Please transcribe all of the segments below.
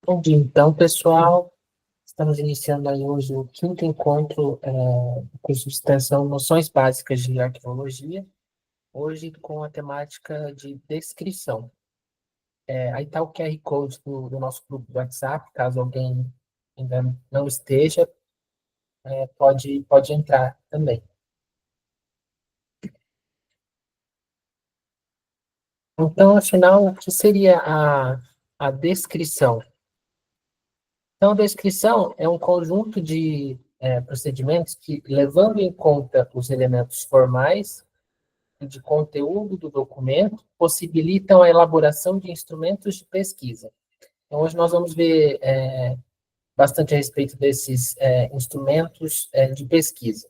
Bom dia, então, pessoal. Estamos iniciando aí hoje o quinto encontro do curso de extensão Noções Básicas de Arqueologia, hoje com a temática de descrição. Aí está o QR Code do nosso grupo do WhatsApp, caso alguém ainda não esteja, pode entrar também. Então, afinal, o que seria a descrição? Então, a descrição é um conjunto de procedimentos que, levando em conta os elementos formais e de conteúdo do documento, possibilitam a elaboração de instrumentos de pesquisa. Então, hoje nós vamos ver bastante a respeito desses instrumentos de pesquisa.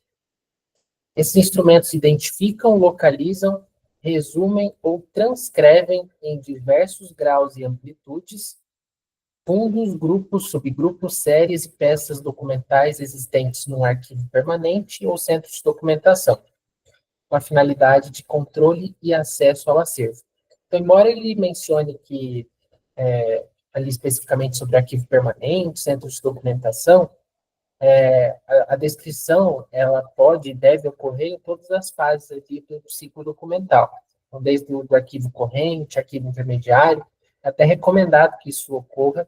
Esses instrumentos identificam, localizam, resumem ou transcrevem em diversos graus e amplitudes fundos, grupos, subgrupos, séries e peças documentais existentes num arquivo permanente ou centro de documentação, com a finalidade de controle e acesso ao acervo. Então, embora ele mencione que, ali especificamente sobre arquivo permanente, centro de documentação, a descrição, ela pode e deve ocorrer em todas as fases aqui do ciclo documental. Então, desde o do arquivo corrente, arquivo intermediário, é até recomendado que isso ocorra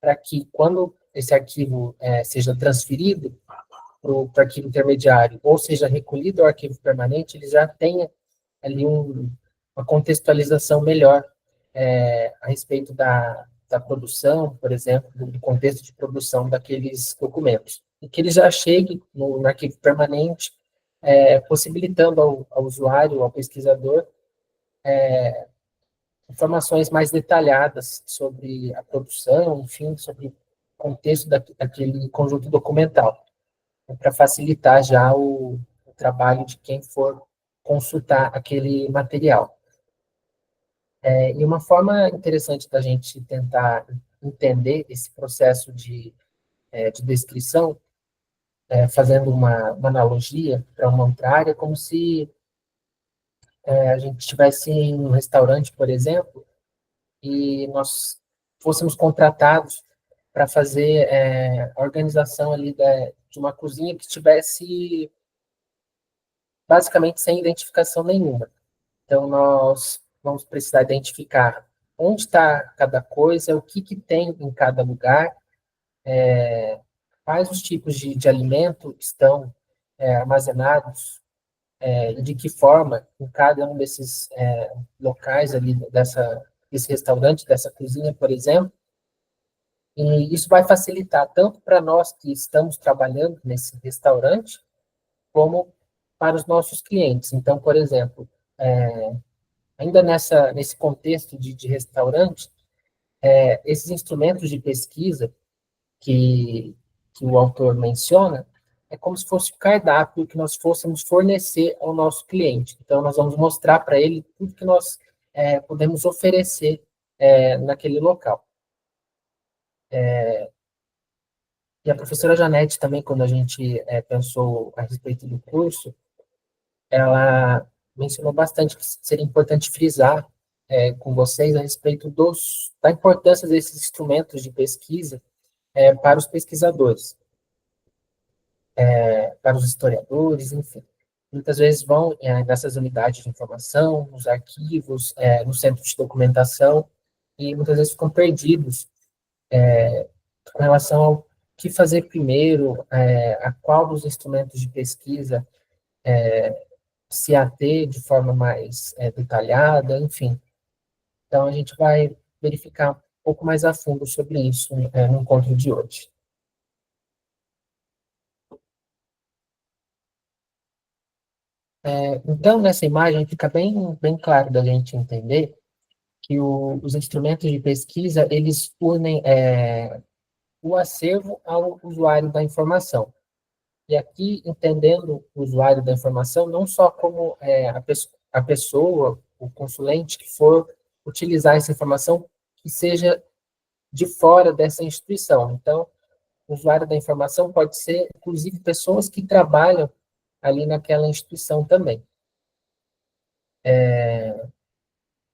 para que, quando esse arquivo seja transferido para o arquivo intermediário, ou seja recolhido ao arquivo permanente, ele já tenha ali uma contextualização melhor a respeito da produção, por exemplo, do contexto de produção daqueles documentos. E que ele já chegue no arquivo permanente, possibilitando ao usuário, ao pesquisador, informações mais detalhadas sobre a produção, enfim, sobre o contexto daquele conjunto documental, para facilitar já o trabalho de quem for consultar aquele material. E uma forma interessante da gente tentar entender esse processo de descrição, fazendo uma analogia para uma outra área, como se a gente estivesse em um restaurante, por exemplo, e nós fôssemos contratados para fazer a organização ali de uma cozinha que estivesse basicamente sem identificação nenhuma. Então, nós vamos precisar identificar onde está cada coisa, o que tem em cada lugar, quais os tipos de alimento estão armazenados, e de que forma em cada um desses locais ali, desse restaurante, dessa cozinha, por exemplo. E isso vai facilitar tanto para nós que estamos trabalhando nesse restaurante, como para os nossos clientes. Então, por exemplo, ainda nesse contexto de restaurante, esses instrumentos de pesquisa que o autor menciona, é como se fosse o cardápio que nós fôssemos fornecer ao nosso cliente. Então, nós vamos mostrar para ele tudo que nós podemos oferecer naquele local. E a professora Janete também, quando a gente pensou a respeito do curso, ela mencionou bastante que seria importante frisar com vocês a respeito da importância desses instrumentos de pesquisa para os pesquisadores, para os historiadores, enfim. Muitas vezes vão nessas unidades de informação, nos arquivos, no centro de documentação, e muitas vezes ficam perdidos com relação ao que fazer primeiro, a qual dos instrumentos de pesquisa se ater de forma mais detalhada, enfim. Então, a gente vai verificar um pouco mais a fundo sobre isso no encontro de hoje. Então, nessa imagem, fica bem claro da gente entender que os instrumentos de pesquisa, eles unem o acervo ao usuário da informação. E aqui, entendendo o usuário da informação, não só como a pessoa, o consulente que for utilizar essa informação, que seja de fora dessa instituição. Então, o usuário da informação pode ser, inclusive, pessoas que trabalham ali naquela instituição também.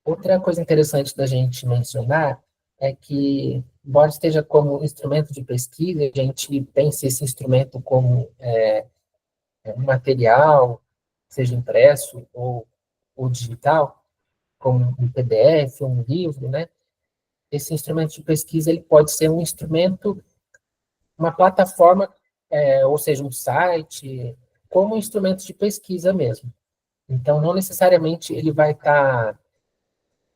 Outra coisa interessante da gente mencionar é que, embora esteja como instrumento de pesquisa, a gente pense esse instrumento como um material, seja impresso ou digital, como um PDF, um livro, né? Esse instrumento de pesquisa ele pode ser um instrumento, uma plataforma, ou seja, um site, como um instrumento de pesquisa mesmo. Então, não necessariamente ele vai estar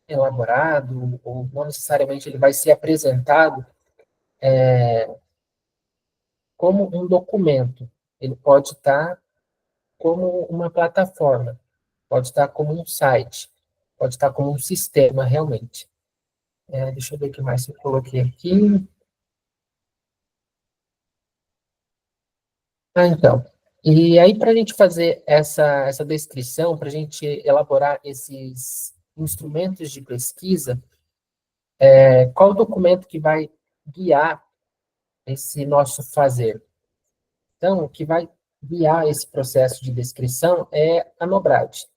elaborado, ou não necessariamente ele vai ser apresentado como um documento. Ele pode estar como uma plataforma, pode estar como um site, pode estar como um sistema, realmente. Deixa eu ver o que mais eu coloquei aqui. Então. E aí, para a gente fazer essa descrição, para a gente elaborar esses instrumentos de pesquisa, qual o documento que vai guiar esse nosso fazer? Então, o que vai guiar esse processo de descrição é a NOBRAD,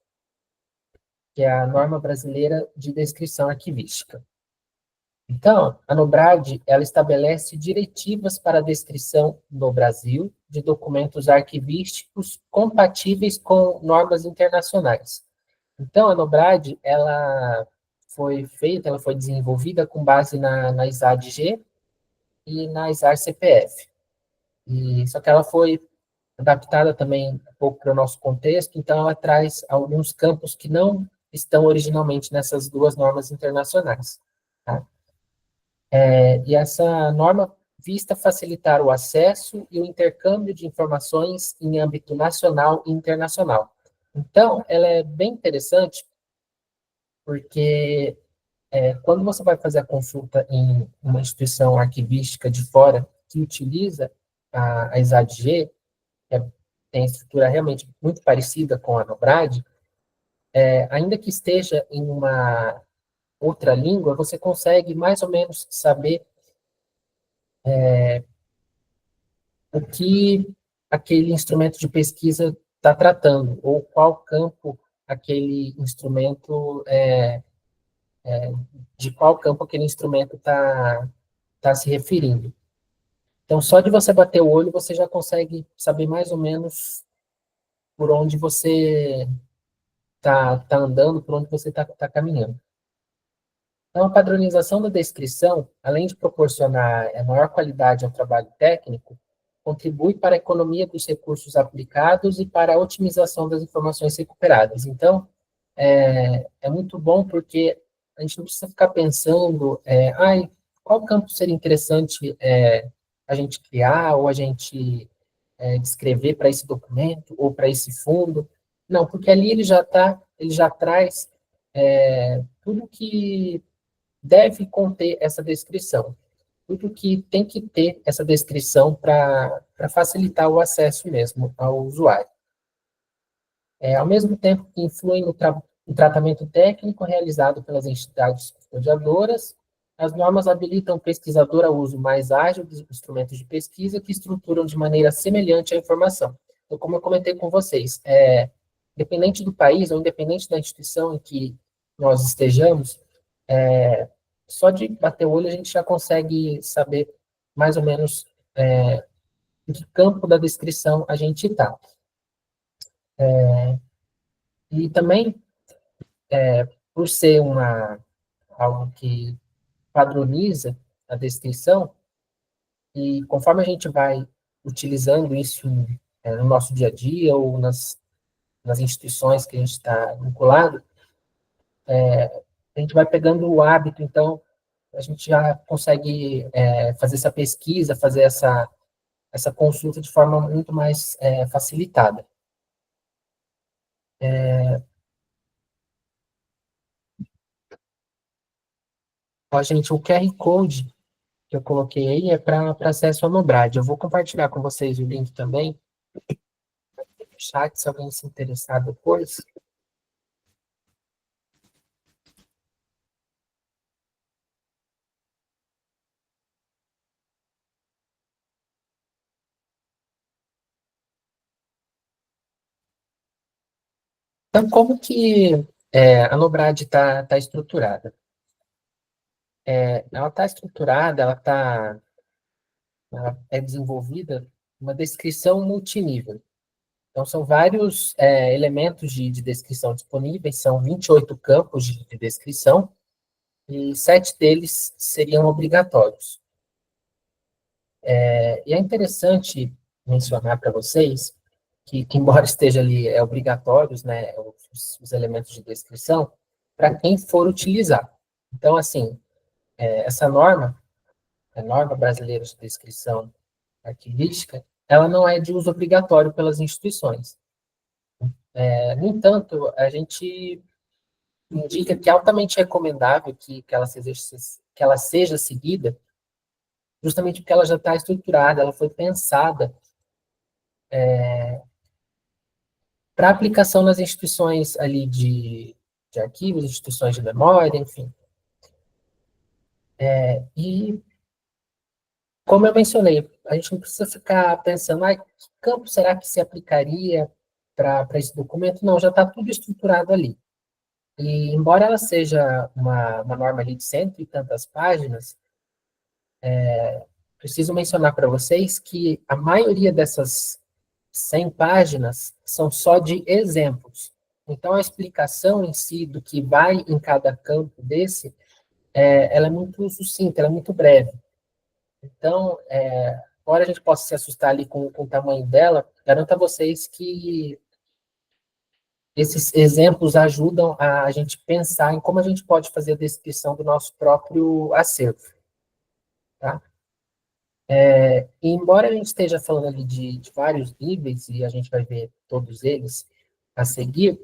que é a Norma Brasileira de Descrição Arquivística. Então, a NOBRAD, ela estabelece diretivas para a descrição no Brasil de documentos arquivísticos compatíveis com normas internacionais. Então, a NOBRAD, ela foi feita, ela foi desenvolvida com base na ISAD-G e na ISAR-CPF. Só que ela foi adaptada também um pouco para o nosso contexto, então ela traz alguns campos que não estão originalmente nessas duas normas internacionais. Tá? E essa norma visa facilitar o acesso e o intercâmbio de informações em âmbito nacional e internacional. Então, ela é bem interessante porque quando você vai fazer a consulta em uma instituição arquivística de fora que utiliza a ISAD-G, que tem estrutura realmente muito parecida com a NOBRAD, ainda que esteja em uma outra língua, você consegue mais ou menos saber o que aquele instrumento de pesquisa está tratando, ou qual campo aquele instrumento, de qual campo aquele instrumento está se referindo. Então, só de você bater o olho, você já consegue saber mais ou menos por onde você está andando, por onde você está caminhando. Então, a padronização da descrição, além de proporcionar a maior qualidade ao trabalho técnico, contribui para a economia dos recursos aplicados e para a otimização das informações recuperadas. Então, é muito bom porque a gente não precisa ficar pensando, qual campo seria interessante a gente criar ou a gente descrever para esse documento ou para esse fundo. Não, porque ali ele já traz tudo que deve conter essa descrição. Tudo que tem que ter essa descrição para facilitar o acesso mesmo ao usuário. Ao mesmo tempo que influem no tratamento técnico realizado pelas entidades custodiadoras, as normas habilitam o pesquisador ao uso mais ágil dos instrumentos de pesquisa que estruturam de maneira semelhante a informação. Então, como eu comentei com vocês, independente do país ou independente da instituição em que nós estejamos, é, só de bater o olho a gente já consegue saber mais ou menos em que campo da descrição a gente está. E também, por ser algo que padroniza a descrição, e conforme a gente vai utilizando isso no nosso dia a dia ou nas instituições que a gente está vinculado, a gente vai pegando o hábito, então a gente já consegue fazer essa pesquisa, fazer essa consulta de forma muito mais facilitada. Ó, gente, o QR Code que eu coloquei aí é para acesso à Nobrad. Eu vou compartilhar com vocês o link também no chat, se alguém se interessar depois. Então, como que a Nobrad está estruturada? ela está estruturada, ela é desenvolvida uma descrição multinível. Então, são vários elementos de descrição disponíveis, são 28 campos de descrição, e 7 deles seriam obrigatórios. E é interessante mencionar para vocês que, embora esteja ali obrigatórios, né, os elementos de descrição, para quem for utilizar. Então, assim, essa norma, a norma brasileira de descrição arquivística, ela não é de uso obrigatório pelas instituições. No entanto, a gente indica que é altamente recomendável que ela seja seguida, justamente porque ela já está estruturada, ela foi pensada para aplicação nas instituições ali de arquivos, instituições de memória, enfim. E, como eu mencionei, a gente não precisa ficar pensando, que campo será que se aplicaria para esse documento? Não, já está tudo estruturado ali. E, embora ela seja uma norma ali de cento e tantas páginas, preciso mencionar para vocês que a maioria dessas 100 páginas são só de exemplos. Então, a explicação em si do que vai em cada campo desse, ela é muito sucinta, ela é muito breve. Então, embora a gente possa se assustar ali com o tamanho dela, garanto a vocês que esses exemplos ajudam a gente pensar em como a gente pode fazer a descrição do nosso próprio acervo. Tá? E embora a gente esteja falando ali de vários níveis, e a gente vai ver todos eles a seguir,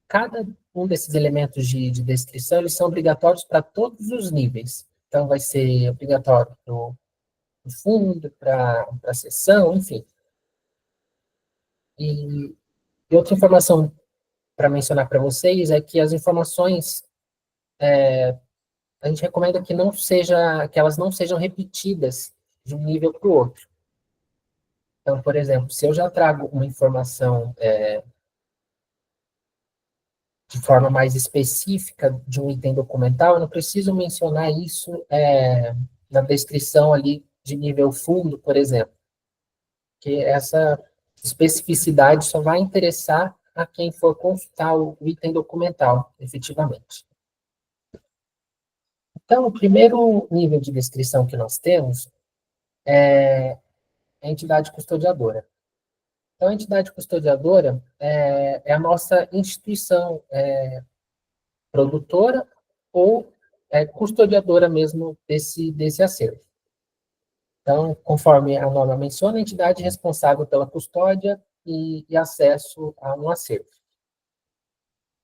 cada um desses elementos de descrição, eles são obrigatórios para todos os níveis. Então, vai ser obrigatório para o fundo, para a seção, enfim. E outra informação para mencionar para vocês é que as informações, a gente recomenda que elas não sejam repetidas de um nível para o outro. Então, por exemplo, se eu já trago uma informação de forma mais específica de um item documental, eu não preciso mencionar isso na descrição ali de nível fundo, por exemplo, que essa especificidade só vai interessar a quem for consultar o item documental, efetivamente. Então, o primeiro nível de descrição que nós temos é a entidade custodiadora. Então, a entidade custodiadora é a nossa instituição produtora ou custodiadora mesmo desse acervo. Então, conforme a norma menciona, a entidade responsável pela custódia e acesso a um acervo.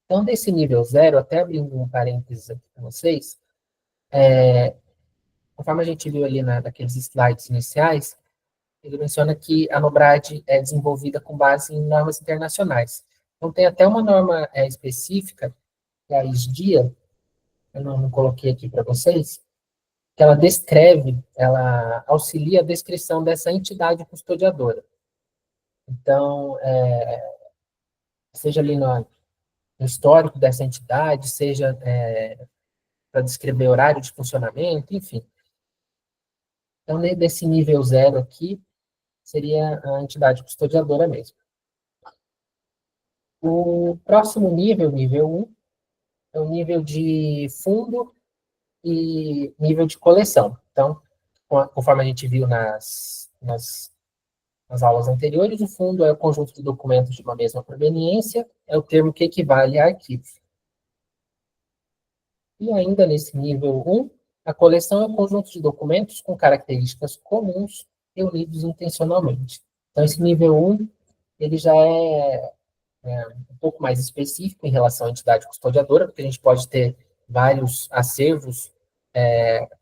Então, desse nível zero, até abrindo um parênteses aqui para vocês, conforme a gente viu ali naqueles slides iniciais, ele menciona que a NOBRAD é desenvolvida com base em normas internacionais. Então, tem até uma norma específica, que é a ISDIA, eu não coloquei aqui para vocês, que ela auxilia a descrição dessa entidade custodiadora. Então, seja ali no histórico dessa entidade, seja para descrever horário de funcionamento, enfim. Então, desse nível zero aqui, seria a entidade custodiadora mesmo. O próximo nível, nível 1, é o nível de fundo e nível de coleção. Então, conforme a gente viu nas aulas anteriores, o fundo é o conjunto de documentos de uma mesma proveniência, é o termo que equivale a arquivo. E ainda nesse nível 1, a coleção é um conjunto de documentos com características comuns reunidos intencionalmente. Então, esse nível 1, ele já é um pouco mais específico em relação à entidade custodiadora, porque a gente pode ter vários acervos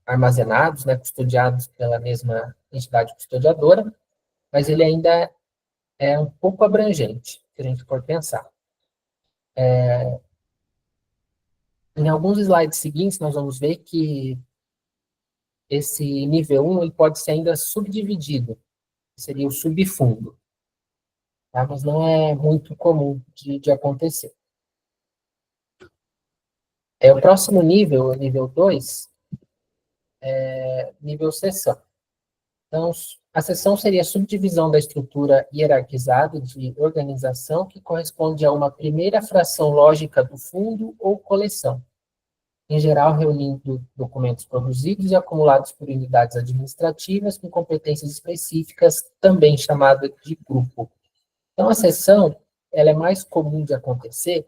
armazenados, né, custodiados pela mesma entidade custodiadora, mas ele ainda é um pouco abrangente, se a gente for pensar. Em alguns slides seguintes, nós vamos ver que esse nível 1 ele pode ser ainda subdividido, seria o subfundo, tá? Mas não é muito comum de acontecer. O próximo nível, o nível 2, é nível seção. Então, a seção seria a subdivisão da estrutura hierarquizada de organização que corresponde a uma primeira fração lógica do fundo ou coleção, em geral reunindo documentos produzidos e acumulados por unidades administrativas com competências específicas, também chamada de grupo. Então, a seção, ela é mais comum de acontecer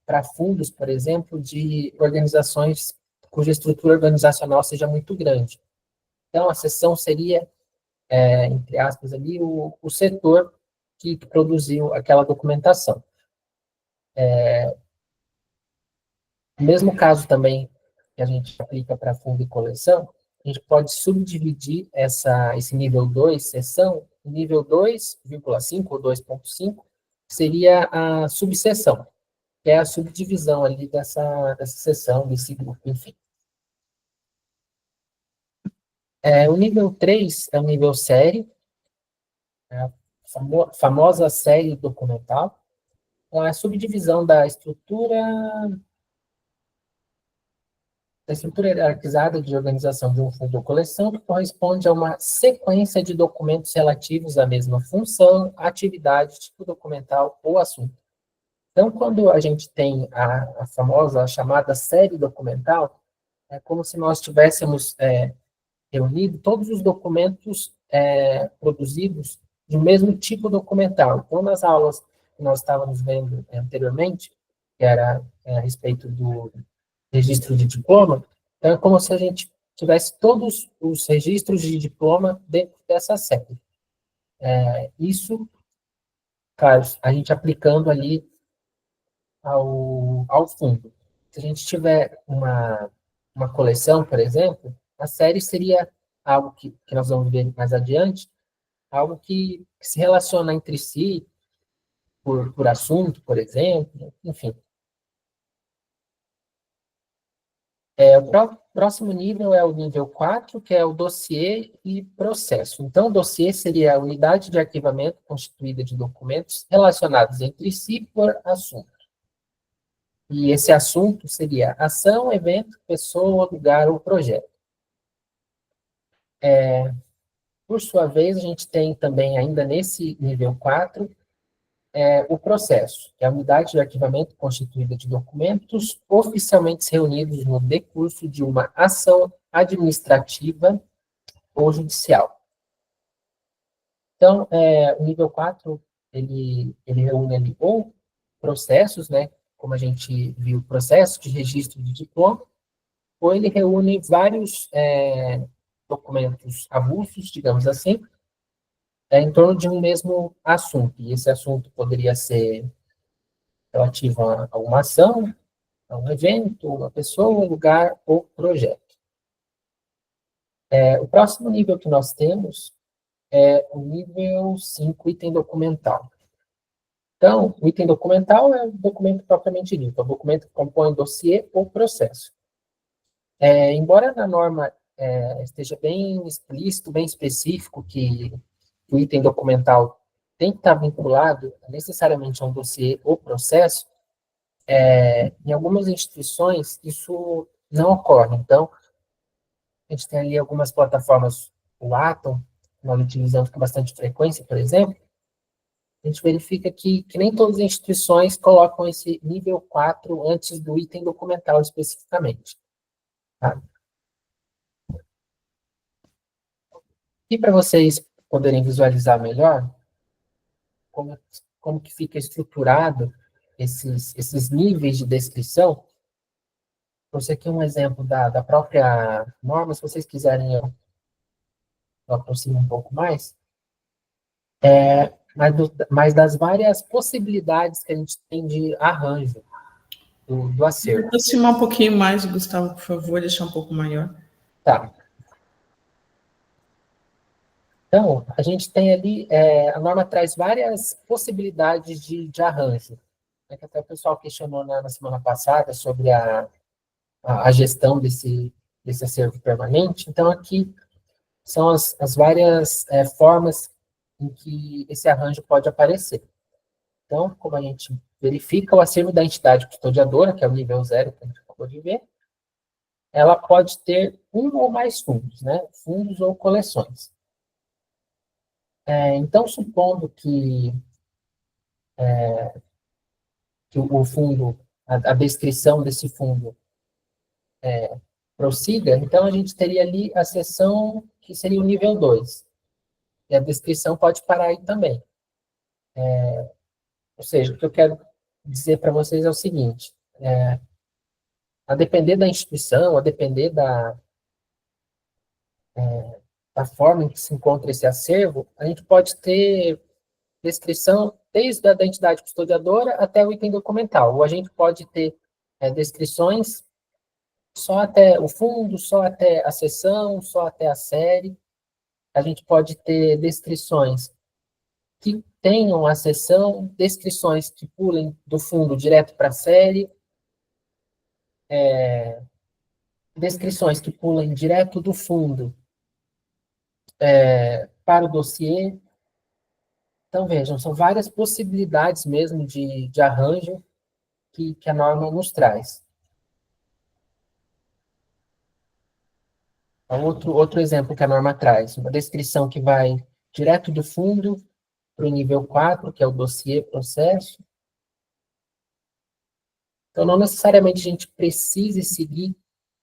para fundos, por exemplo, de organizações cuja estrutura organizacional seja muito grande. Então, a seção seria, entre aspas, ali, o setor que produziu aquela documentação. No mesmo caso também que a gente aplica para fundo e coleção, a gente pode subdividir esse nível 2, seção, em nível 2,5 ou 2,5, seria a subseção, que é a subdivisão ali dessa seção, desse grupo, enfim. O nível 3 é o nível série, a famosa série documental, é a subdivisão da estrutura hierarquizada de organização de um fundo ou coleção, que corresponde a uma sequência de documentos relativos à mesma função, atividade, tipo documental ou assunto. Então, quando a gente tem a famosa, a chamada série documental, é como se nós tivéssemos reunido todos os documentos produzidos do mesmo tipo documental. Então, nas aulas que nós estávamos vendo anteriormente, que era a respeito do registro de diploma, então é como se a gente tivesse todos os registros de diploma dentro dessa série. Isso, claro, a gente aplicando ali ao fundo. Se a gente tiver uma coleção, por exemplo, a série seria algo que nós vamos ver mais adiante, algo que se relaciona entre si, por assunto, por exemplo, enfim. O próximo nível é o nível 4, que é o dossiê e processo. Então, o dossiê seria a unidade de arquivamento constituída de documentos relacionados entre si por assunto. E esse assunto seria ação, evento, pessoa, lugar ou projeto. Por sua vez, a gente tem também, ainda nesse nível 4, o processo, que é a unidade de arquivamento constituída de documentos oficialmente reunidos no decurso de uma ação administrativa ou judicial. Então, o nível 4, ele reúne ali ou processos, né, como a gente viu, processo de registro de diploma, ou ele reúne vários documentos avulsos, digamos assim, em torno de um mesmo assunto. E esse assunto poderia ser relativo a uma ação, a um evento, uma pessoa, um lugar ou projeto. O próximo nível que nós temos é o nível 5, item documental. Então, o item documental é o documento propriamente dito, é o documento que compõe dossiê ou processo. Embora na norma esteja bem explícito, bem específico, que o item documental tem que estar vinculado necessariamente a um dossiê ou processo, em algumas instituições isso não ocorre. Então, a gente tem ali algumas plataformas, o Atom, nós utilizamos com bastante frequência, por exemplo, a gente verifica que nem todas as instituições colocam esse nível 4 antes do item documental especificamente. Tá? E para vocês poderem visualizar melhor como que fica estruturado esses níveis de descrição, trouxe aqui um exemplo da própria norma, se vocês quiserem eu aproximo um pouco mais, mas das várias possibilidades que a gente tem de arranjo do acervo. Aproximar um pouquinho mais, Gustavo, por favor, deixar um pouco maior. Tá. Então, a gente tem ali, a norma traz várias possibilidades de arranjo. Que até o pessoal questionou na semana passada sobre a gestão desse acervo permanente. Então, aqui são as várias formas em que esse arranjo pode aparecer. Então, como a gente verifica o acervo da entidade custodiadora, que é o nível 0 que a gente acabou de ver, ela pode ter um ou mais fundos, né? Fundos ou coleções. Então, supondo que o fundo, a descrição desse fundo prossiga, então a gente teria ali a seção que seria o nível 2. E a descrição pode parar aí também. Ou seja, o que eu quero dizer para vocês é o seguinte, a depender da instituição, a depender da forma em que se encontra esse acervo, a gente pode ter descrição desde a da entidade custodiadora até o item documental. Ou a gente pode ter descrições só até o fundo, só até a seção, só até a série. A gente pode ter descrições que tenham a seção, descrições que pulem do fundo direto para a série, descrições que pulem direto do fundo para o dossiê. Então, vejam, são várias possibilidades mesmo de arranjo que a norma nos traz. Então, outro exemplo que a norma traz, uma descrição que vai direto do fundo para o nível 4, que é o dossiê processo. Então, não necessariamente a gente precise seguir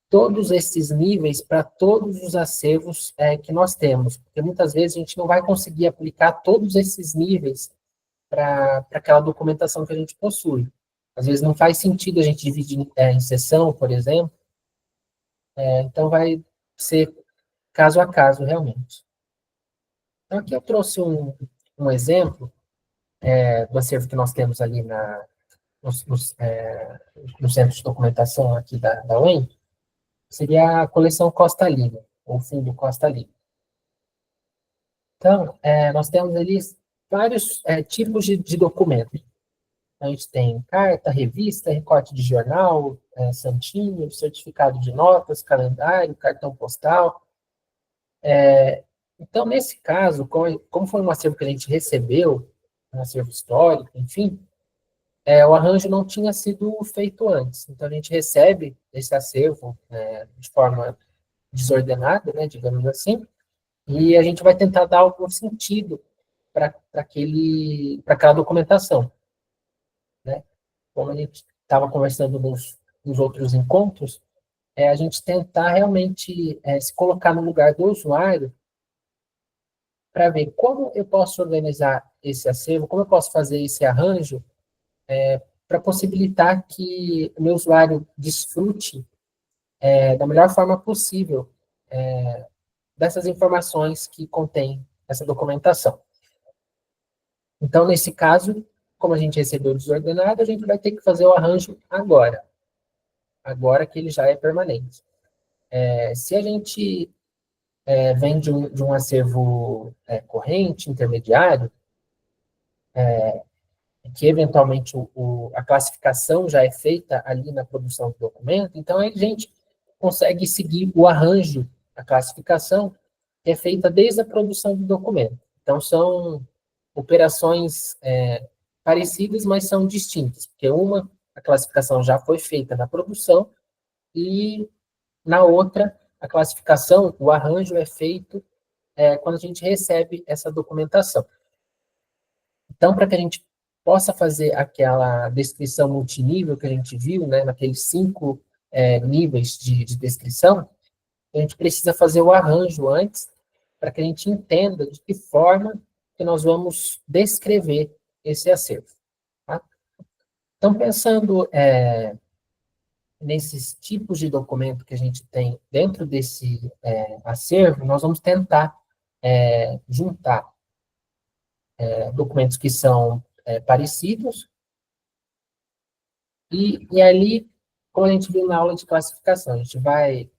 todos esses níveis para todos os acervos que nós temos, porque muitas vezes a gente não vai conseguir aplicar todos esses níveis para aquela documentação que a gente possui. Às vezes não faz sentido a gente dividir em seção, por exemplo, então vai ser caso a caso, realmente. Então, aqui eu trouxe um exemplo do acervo que nós temos ali no centro de documentação aqui da UEM, seria a coleção Costa Lima, ou fundo Costa Lima. Então, nós temos ali vários tipos de documento. A gente tem carta, revista, recorte de jornal, santinho, certificado de notas, calendário, cartão postal. Então, nesse caso, como foi um acervo que a gente recebeu, um acervo histórico, enfim, o arranjo não tinha sido feito antes. Então, a gente recebe esse acervo de forma desordenada, né, digamos assim, e a gente vai tentar dar algum sentido para aquela documentação, né? Como a gente estava conversando nos outros encontros, a gente tentar realmente se colocar no lugar do usuário para ver como eu posso organizar esse acervo, como eu posso fazer esse arranjo para possibilitar que o meu usuário desfrute da melhor forma possível dessas informações que contém essa documentação. Então, nesse caso, como a gente recebeu desordenado, a gente vai ter que fazer o arranjo agora que ele já é permanente. Se a gente vem de um acervo corrente, intermediário, que eventualmente a classificação já é feita ali na produção do documento, então a gente consegue seguir o arranjo, a classificação, que é feita desde a produção do documento. Então, são operações parecidas, mas são distintas, porque a classificação já foi feita na produção, e na outra, a classificação, o arranjo é feito quando a gente recebe essa documentação. Então, para que a gente possa fazer aquela descrição multinível que a gente viu, né, naqueles 5 níveis de descrição, a gente precisa fazer o arranjo antes, para que a gente entenda de que forma que nós vamos descrever esse acervo. Tá? Então, pensando nesses tipos de documento que a gente tem dentro desse acervo, nós vamos tentar juntar documentos que são parecidos, e ali, como a gente viu na aula de classificação, a gente vai,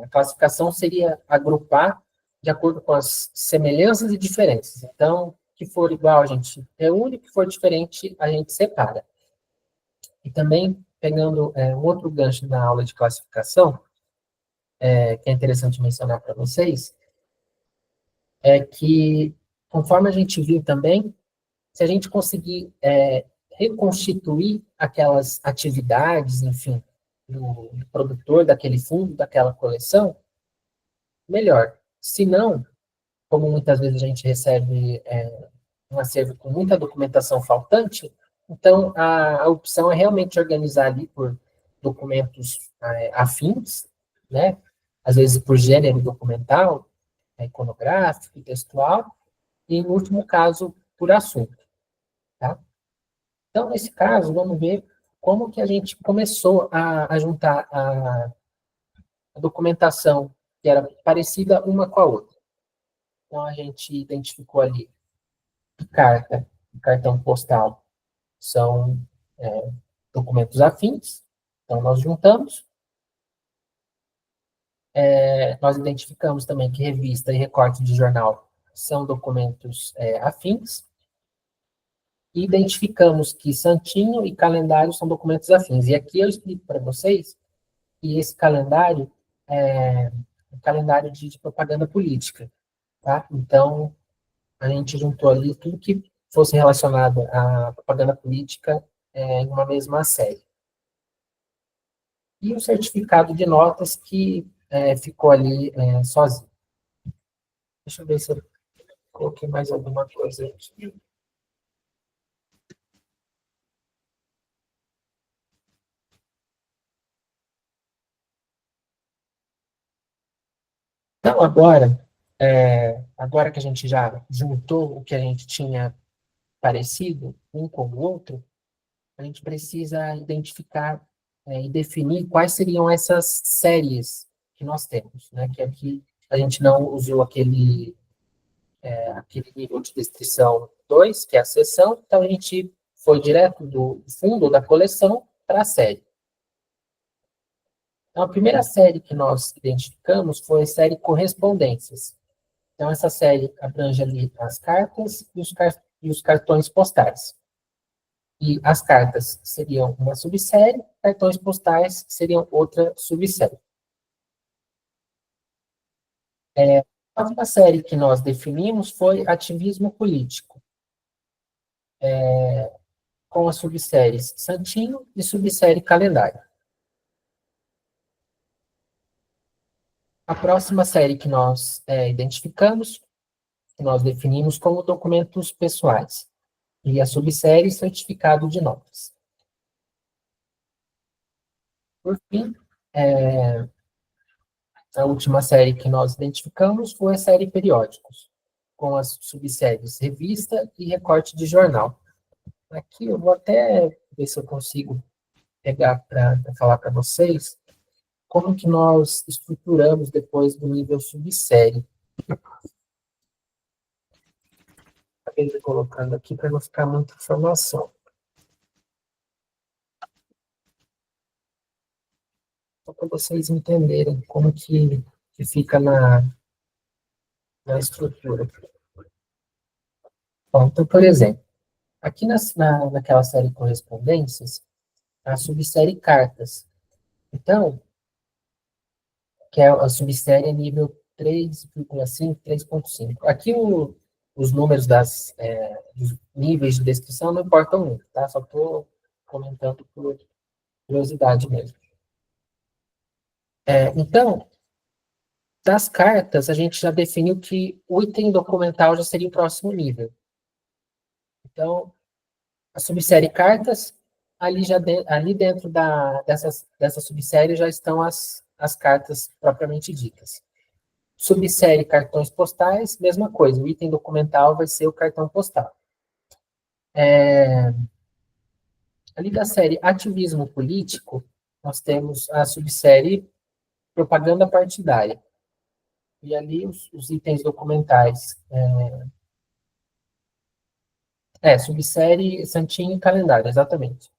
a classificação seria agrupar de acordo com as semelhanças e diferenças. Então, o que for igual a gente reúne, o que for diferente a gente separa. E também, pegando um outro gancho na aula de classificação, que é interessante mencionar para vocês, é que, conforme a gente viu também, se a gente conseguir reconstituir aquelas atividades, enfim, do produtor daquele fundo, daquela coleção, melhor. Se não, como muitas vezes a gente recebe um acervo com muita documentação faltante, então a opção é realmente organizar ali por documentos afins, né? Às vezes por gênero documental, iconográfico, textual, e, no último caso, por assunto. Tá? Então, nesse caso, vamos ver como que a gente começou a juntar a documentação que era parecida uma com a outra. Então, a gente identificou ali carta e cartão postal são documentos afins. Então, nós juntamos. Nós identificamos também que revista e recorte de jornal são documentos afins. E identificamos que santinho e calendário são documentos afins. E aqui eu explico para vocês que esse calendário é um calendário de propaganda política. Tá? Então, a gente juntou ali tudo que fosse relacionado à propaganda política em uma mesma série. E o certificado de notas que ficou ali sozinho. Deixa eu ver se eu coloquei mais alguma coisa aqui. Então, agora que a gente já juntou o que a gente tinha parecido um com o outro, a gente precisa identificar e definir quais seriam essas séries que nós temos, né? Que aqui a gente não usou aquele nível de descrição 2, que é a seção, então a gente foi direto do fundo da coleção para a série. Então, a primeira série que nós identificamos foi a série Correspondências. Então, essa série abrange ali as cartas e os cartões postais. E as cartas seriam uma subsérie, cartões postais seriam outra subsérie. A última série que nós definimos foi ativismo político, com as subséries santinho e subsérie calendário. A próxima série que nós identificamos, que nós definimos como documentos pessoais, e a subsérie certificado de notas. Por fim, a última série que nós identificamos foi a série periódicos, com as subséries revista e recorte de jornal. Aqui eu vou até ver se eu consigo pegar para falar para vocês como que nós estruturamos depois do nível subsérie. Acabei colocando aqui para não ficar muita informação. Só para vocês entenderem como que fica na estrutura. Bom, então, por exemplo, aqui naquela série Correspondências, a subsérie Cartas. Então, que é a subsérie nível 3,5, 3,5. Aqui os números dos níveis de descrição não importam muito, tá? Só estou comentando por curiosidade mesmo. Então, das cartas, a gente já definiu que o item documental já seria o próximo nível. Então, a subsérie cartas, ali dentro dessa subsérie já estão as cartas propriamente ditas. Subsérie cartões postais, mesma coisa, o item documental vai ser o cartão postal. Ali da série ativismo político, nós temos a subsérie propaganda partidária. E ali os itens documentais. Subsérie Santinho e calendário, exatamente.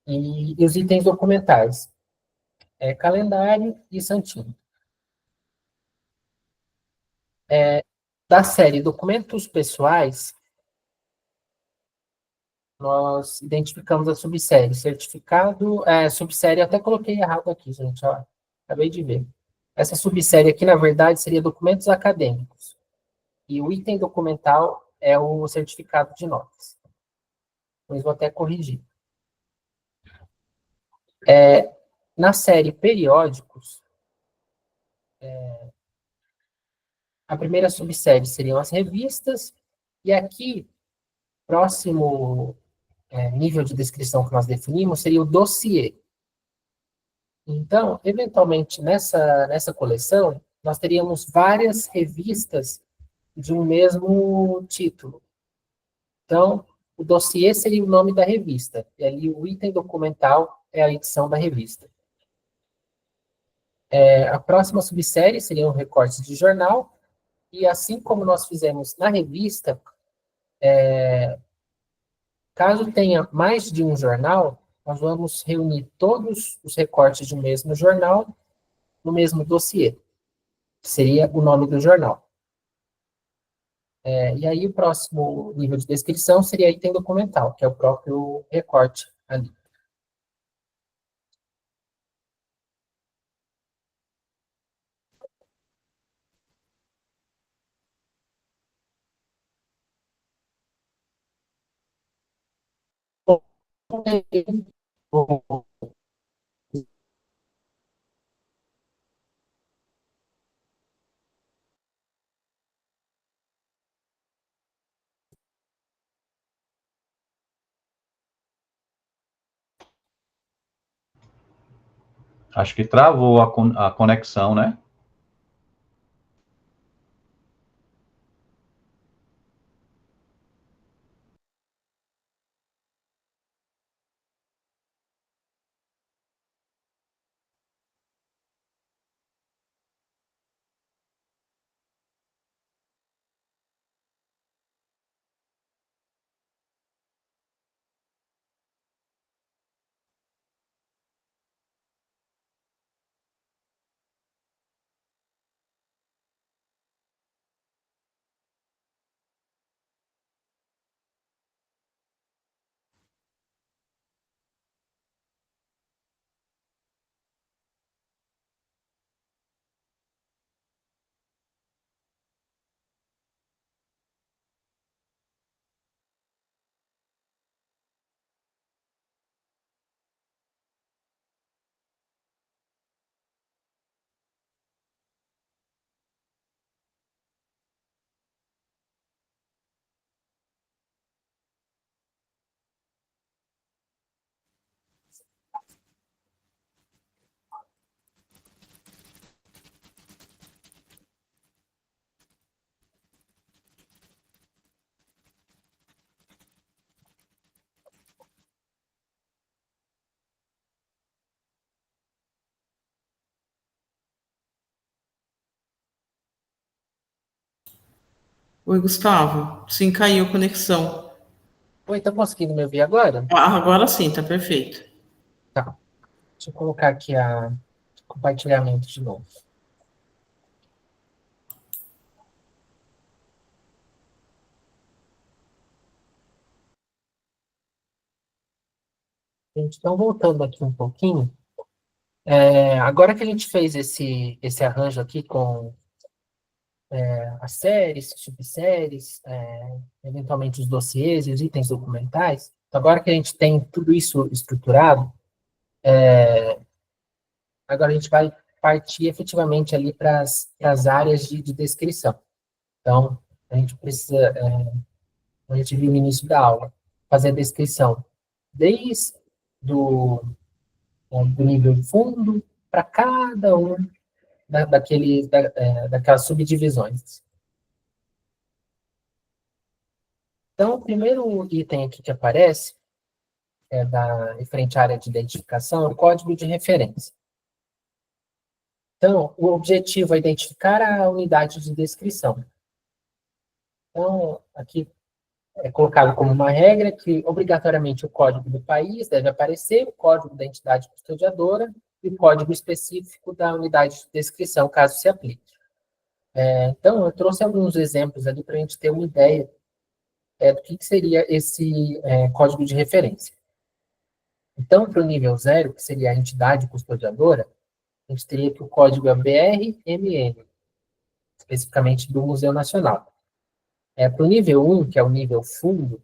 E os itens documentais. Calendário e Santinho. Da série documentos pessoais, nós identificamos a subsérie certificado, subsérie, até coloquei errado aqui, gente, ó, acabei de ver. Essa subsérie aqui, na verdade, seria documentos acadêmicos. E o item documental é o certificado de notas. Depois vou até corrigir. Na série Periódicos, a primeira subsérie seriam as revistas, e aqui, próximo nível de descrição que nós definimos seria o dossiê. Então, eventualmente, nessa coleção, nós teríamos várias revistas de um mesmo título. Então, o dossiê seria o nome da revista, e ali o item documental é a edição da revista. A próxima subsérie seriam recortes de jornal, e assim como nós fizemos na revista, caso tenha mais de um jornal, nós vamos reunir todos os recortes de um mesmo jornal no mesmo dossiê, que seria o nome do jornal. E aí o próximo nível de descrição seria item documental, que é o próprio recorte ali. Acho que travou a conexão, né? Oi, Gustavo. Sim, caiu a conexão. Oi, tá conseguindo me ouvir agora? Agora sim, tá perfeito. Tá. Deixa eu colocar aqui a compartilhamento de novo. Gente, então, voltando aqui um pouquinho, agora que a gente fez esse arranjo aqui com as séries, subséries, eventualmente os dossiês e os itens documentais, então, agora que a gente tem tudo isso estruturado, agora a gente vai partir efetivamente ali para as áreas de descrição. Então, a gente precisa, a gente viu no início da aula, fazer a descrição desde do nível fundo para cada um daquelas subdivisões. Então, o primeiro item aqui que aparece, referente à área de identificação, é o código de referência. Então, o objetivo é identificar a unidade de descrição. Então, aqui é colocado como uma regra que, obrigatoriamente, o código do país deve aparecer, o código da entidade custodiadora e o código específico da unidade de descrição, caso se aplique. Então, eu trouxe alguns exemplos ali para a gente ter uma ideia do que seria esse código de referência. Então, para o nível 0, que seria a entidade custodiadora, a gente teria que o código é BRMN, especificamente do Museu Nacional. Para o nível 1, que é o nível fundo,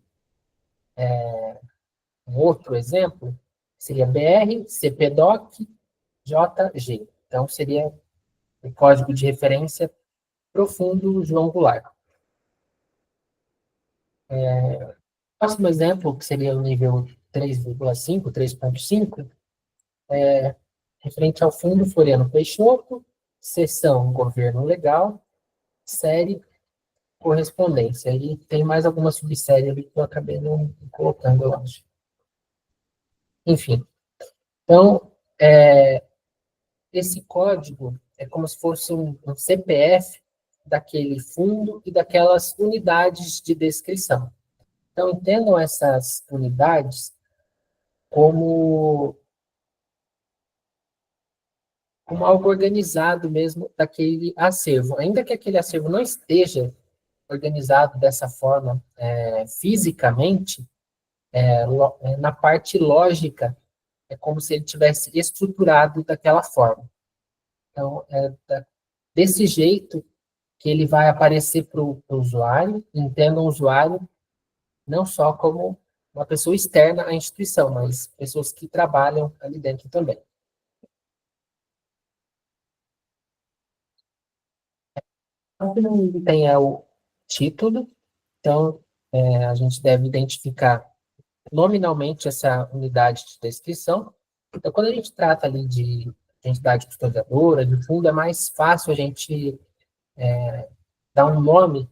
Um outro exemplo seria BR, CPDOC, JG. Então, seria o código de referência profundo João Goulart. Próximo exemplo, que seria o nível 3,5, 3.5, referente ao fundo Floriano Peixoto, seção Governo Legal, série Correspondência. E tem mais alguma subsérie ali que eu acabei não colocando, eu acho. Enfim, então, esse código é como se fosse um CPF daquele fundo e daquelas unidades de descrição. Então, entendam essas unidades como algo organizado mesmo daquele acervo. Ainda que aquele acervo não esteja organizado dessa forma fisicamente, na parte lógica, é como se ele tivesse estruturado daquela forma. Então, desse jeito que ele vai aparecer para o usuário, entenda o usuário não só como uma pessoa externa à instituição, mas pessoas que trabalham ali dentro também. Então, tem o título, então a gente deve identificar nominalmente essa unidade de descrição. Então, quando a gente trata ali de entidade custodiadora, de fundo, é mais fácil a gente dar um nome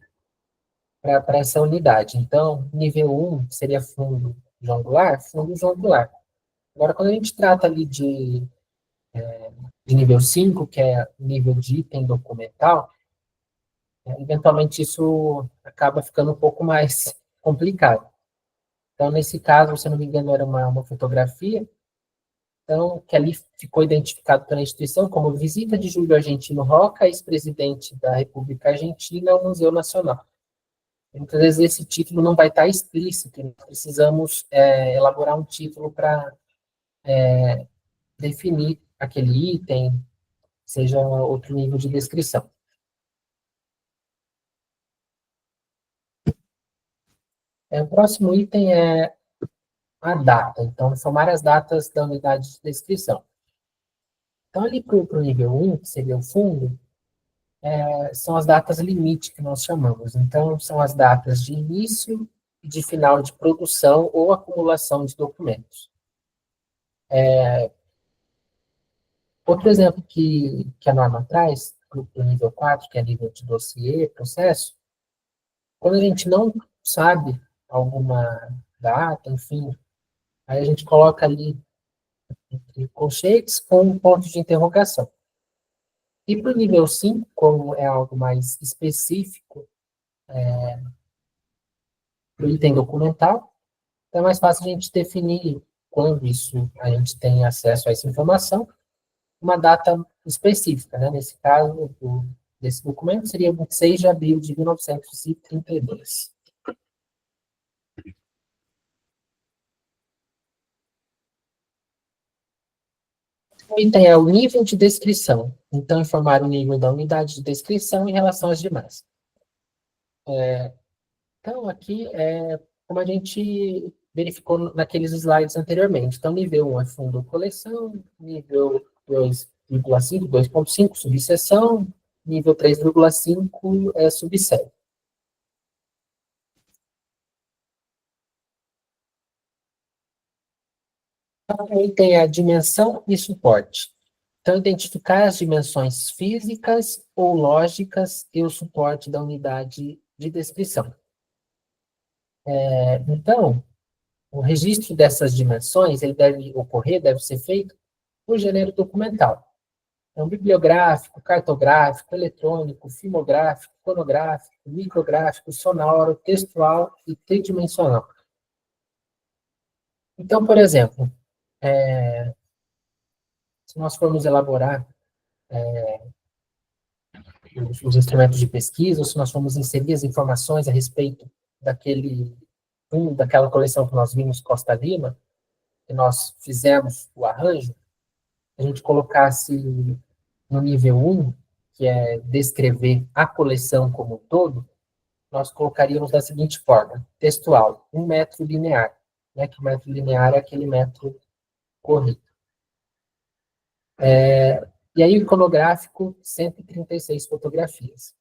para essa unidade. Então, nível 1 seria fundo João Goulart, fundo João Goulart. Agora, quando a gente trata ali de nível 5, que é nível de item documental, eventualmente isso acaba ficando um pouco mais complicado. Então, nesse caso, se não me engano, era uma fotografia, então, que ali ficou identificado pela instituição como visita de Júlio Argentino Roca, ex-presidente da República Argentina, ao Museu Nacional. Muitas vezes esse título não vai estar explícito, nós precisamos elaborar um título para definir aquele item, seja outro nível de descrição. O próximo item é a data. Então, são várias datas da unidade de descrição. Então, ali para o nível 1, que seria o fundo, são as datas limite que nós chamamos. Então, são as datas de início e de final de produção ou acumulação de documentos. Outro exemplo que a norma traz, para o nível 4, que é nível de dossiê, processo, quando a gente não sabe alguma data, enfim, aí a gente coloca ali entre colchetes com um ponto de interrogação. E para o nível 5, como é algo mais específico, para o item documental, então é mais fácil a gente definir quando isso a gente tem acesso a essa informação, uma data específica, né? Nesse caso, desse documento seria 26 de abril de 1932. O item é o nível de descrição. Então, informar o nível da unidade de descrição em relação às demais. Então, aqui é como a gente verificou naqueles slides anteriormente. Então, nível 1 é fundo coleção, nível 2,5, 2,5, subseção, nível 3,5 é subsérie. Aí tem a dimensão e suporte. Então, identificar as dimensões físicas ou lógicas e o suporte da unidade de descrição. Então, o registro dessas dimensões, ele deve ser feito por gênero documental. Então, bibliográfico, cartográfico, eletrônico, filmográfico, fonográfico, micrográfico, sonoro, textual e tridimensional. Então, por exemplo, se nós formos elaborar os instrumentos de pesquisa, ou se nós formos inserir as informações a respeito daquela coleção que nós vimos, Costa Lima, que nós fizemos o arranjo, a gente colocasse no nível 1, que é descrever a coleção como um todo, nós colocaríamos da seguinte forma: textual, 1 metro linear. né, que o metro linear é aquele metro corrido. E aí o iconográfico, 136 fotografias.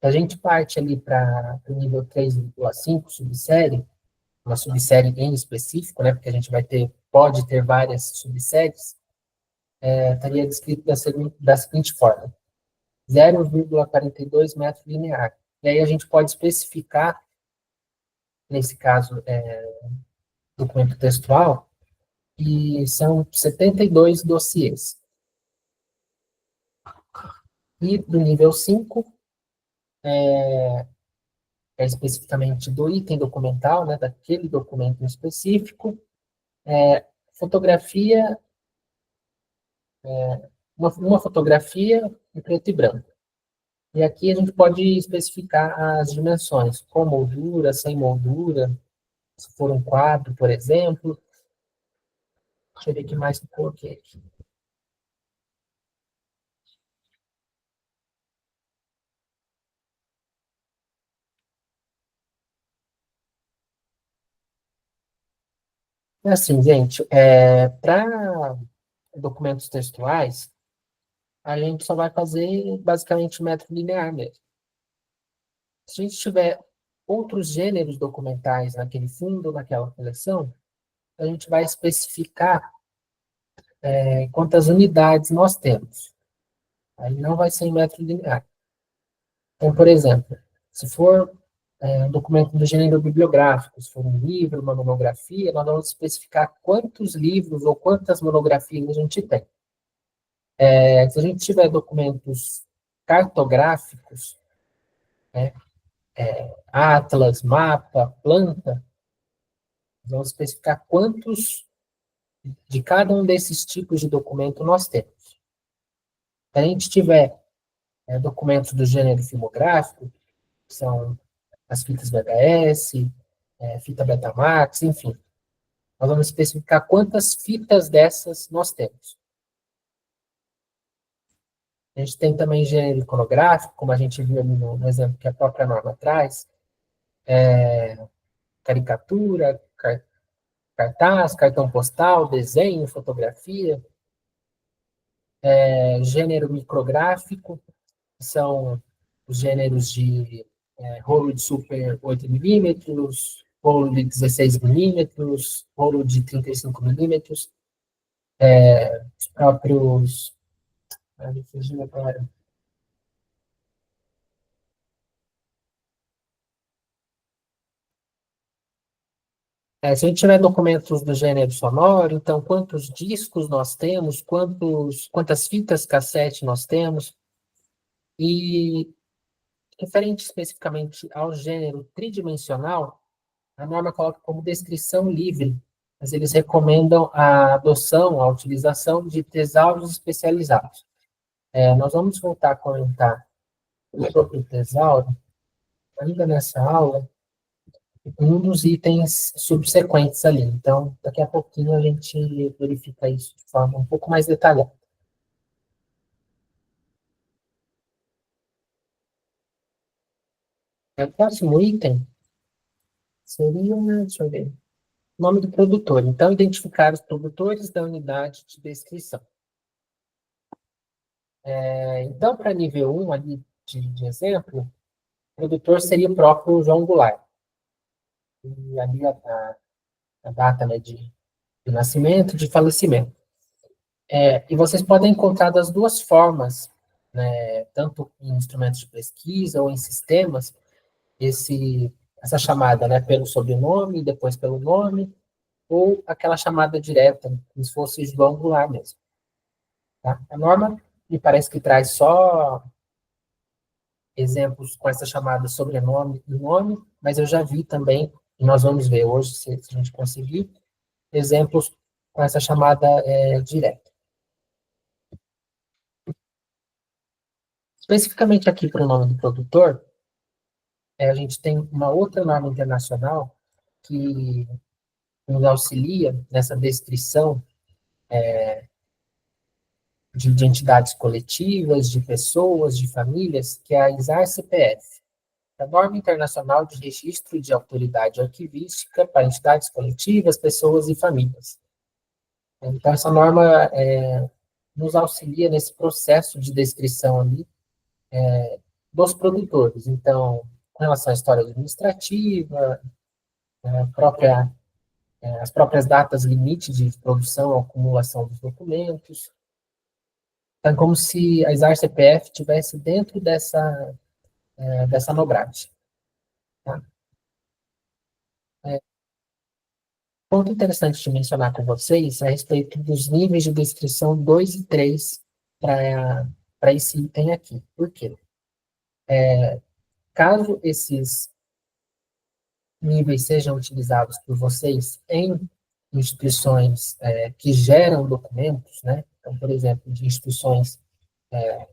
A gente parte ali para o nível 3,5, subsérie, uma subsérie em específico, né, porque a gente pode ter várias subséries, estaria descrito da seguinte forma: 0,42 metro linear. E aí a gente pode especificar, nesse caso, documento textual, e são 72 dossiês. E do nível 5, especificamente do item documental, né, daquele documento em específico, fotografia, uma fotografia em preto e branco. E aqui a gente pode especificar as dimensões, com moldura, sem moldura, se for um quadro, por exemplo. Deixa eu ver o que mais que eu coloquei aqui. É assim, gente, para documentos textuais, a gente só vai fazer basicamente o metro linear mesmo. Se a gente tiver outros gêneros documentais naquele fundo, naquela coleção, a gente vai especificar quantas unidades nós temos. Aí não vai ser em metro linear. Então, por exemplo, se for um documento do gênero bibliográfico, se for um livro, uma monografia, nós vamos especificar quantos livros ou quantas monografias a gente tem. Se a gente tiver documentos cartográficos, né, atlas, mapa, planta, vamos especificar quantos de cada um desses tipos de documento nós temos. Se a gente tiver documentos do gênero filmográfico, que são as fitas VHS, fita Betamax, enfim, nós vamos especificar quantas fitas dessas nós temos. A gente tem também gênero iconográfico, como a gente viu ali no exemplo que a própria norma traz, caricatura, cartaz, cartão postal, desenho, fotografia, gênero micrográfico, que são os gêneros de rolo de super 8 milímetros, rolo de 16 milímetros, rolo de 35 milímetros, os próprios... se a gente tiver documentos do gênero sonoro, então quantos discos nós temos, quantas fitas cassete nós temos, e referente especificamente ao gênero tridimensional, a norma coloca como descrição livre, mas eles recomendam a adoção, a utilização de tesauros especializados. Nós vamos voltar a comentar sobre o tesauro, ainda nessa aula, um dos itens subsequentes ali. Então, daqui a pouquinho a gente verifica isso de forma um pouco mais detalhada. O próximo item seria, deixa eu ver, o nome do produtor. Então, identificar os produtores da unidade de descrição. Então, para nível 1 ali de exemplo, o produtor seria o próprio João Goulart. E ali a data, né, de nascimento, de falecimento. E vocês podem encontrar das duas formas, né, tanto em instrumentos de pesquisa ou em sistemas, essa chamada, né, pelo sobrenome, depois pelo nome, ou aquela chamada direta, como se fosse João Goulart mesmo. Tá? A norma me parece que traz só exemplos com essa chamada sobrenome e nome, mas eu já vi também, e nós vamos ver hoje, se a gente conseguir, exemplos com essa chamada direta. Especificamente aqui para o nome do produtor, a gente tem uma outra norma internacional que nos auxilia nessa descrição de entidades coletivas, de pessoas, de famílias, que é a ISAR-CPF. a norma internacional de registro de autoridade arquivística para entidades coletivas, pessoas e famílias. Então, essa norma nos auxilia nesse processo de descrição ali dos produtores. Então, com relação à história administrativa, as próprias datas limite de produção ou acumulação dos documentos. Então, é como se a SAR-CPF estivesse dentro dessa NOBRAD. Tá? Ponto interessante de mencionar com vocês é a respeito dos níveis de descrição 2 e 3 para esse item aqui. Por quê? Caso esses níveis sejam utilizados por vocês em instituições que geram documentos, né? Então, por exemplo, de instituições,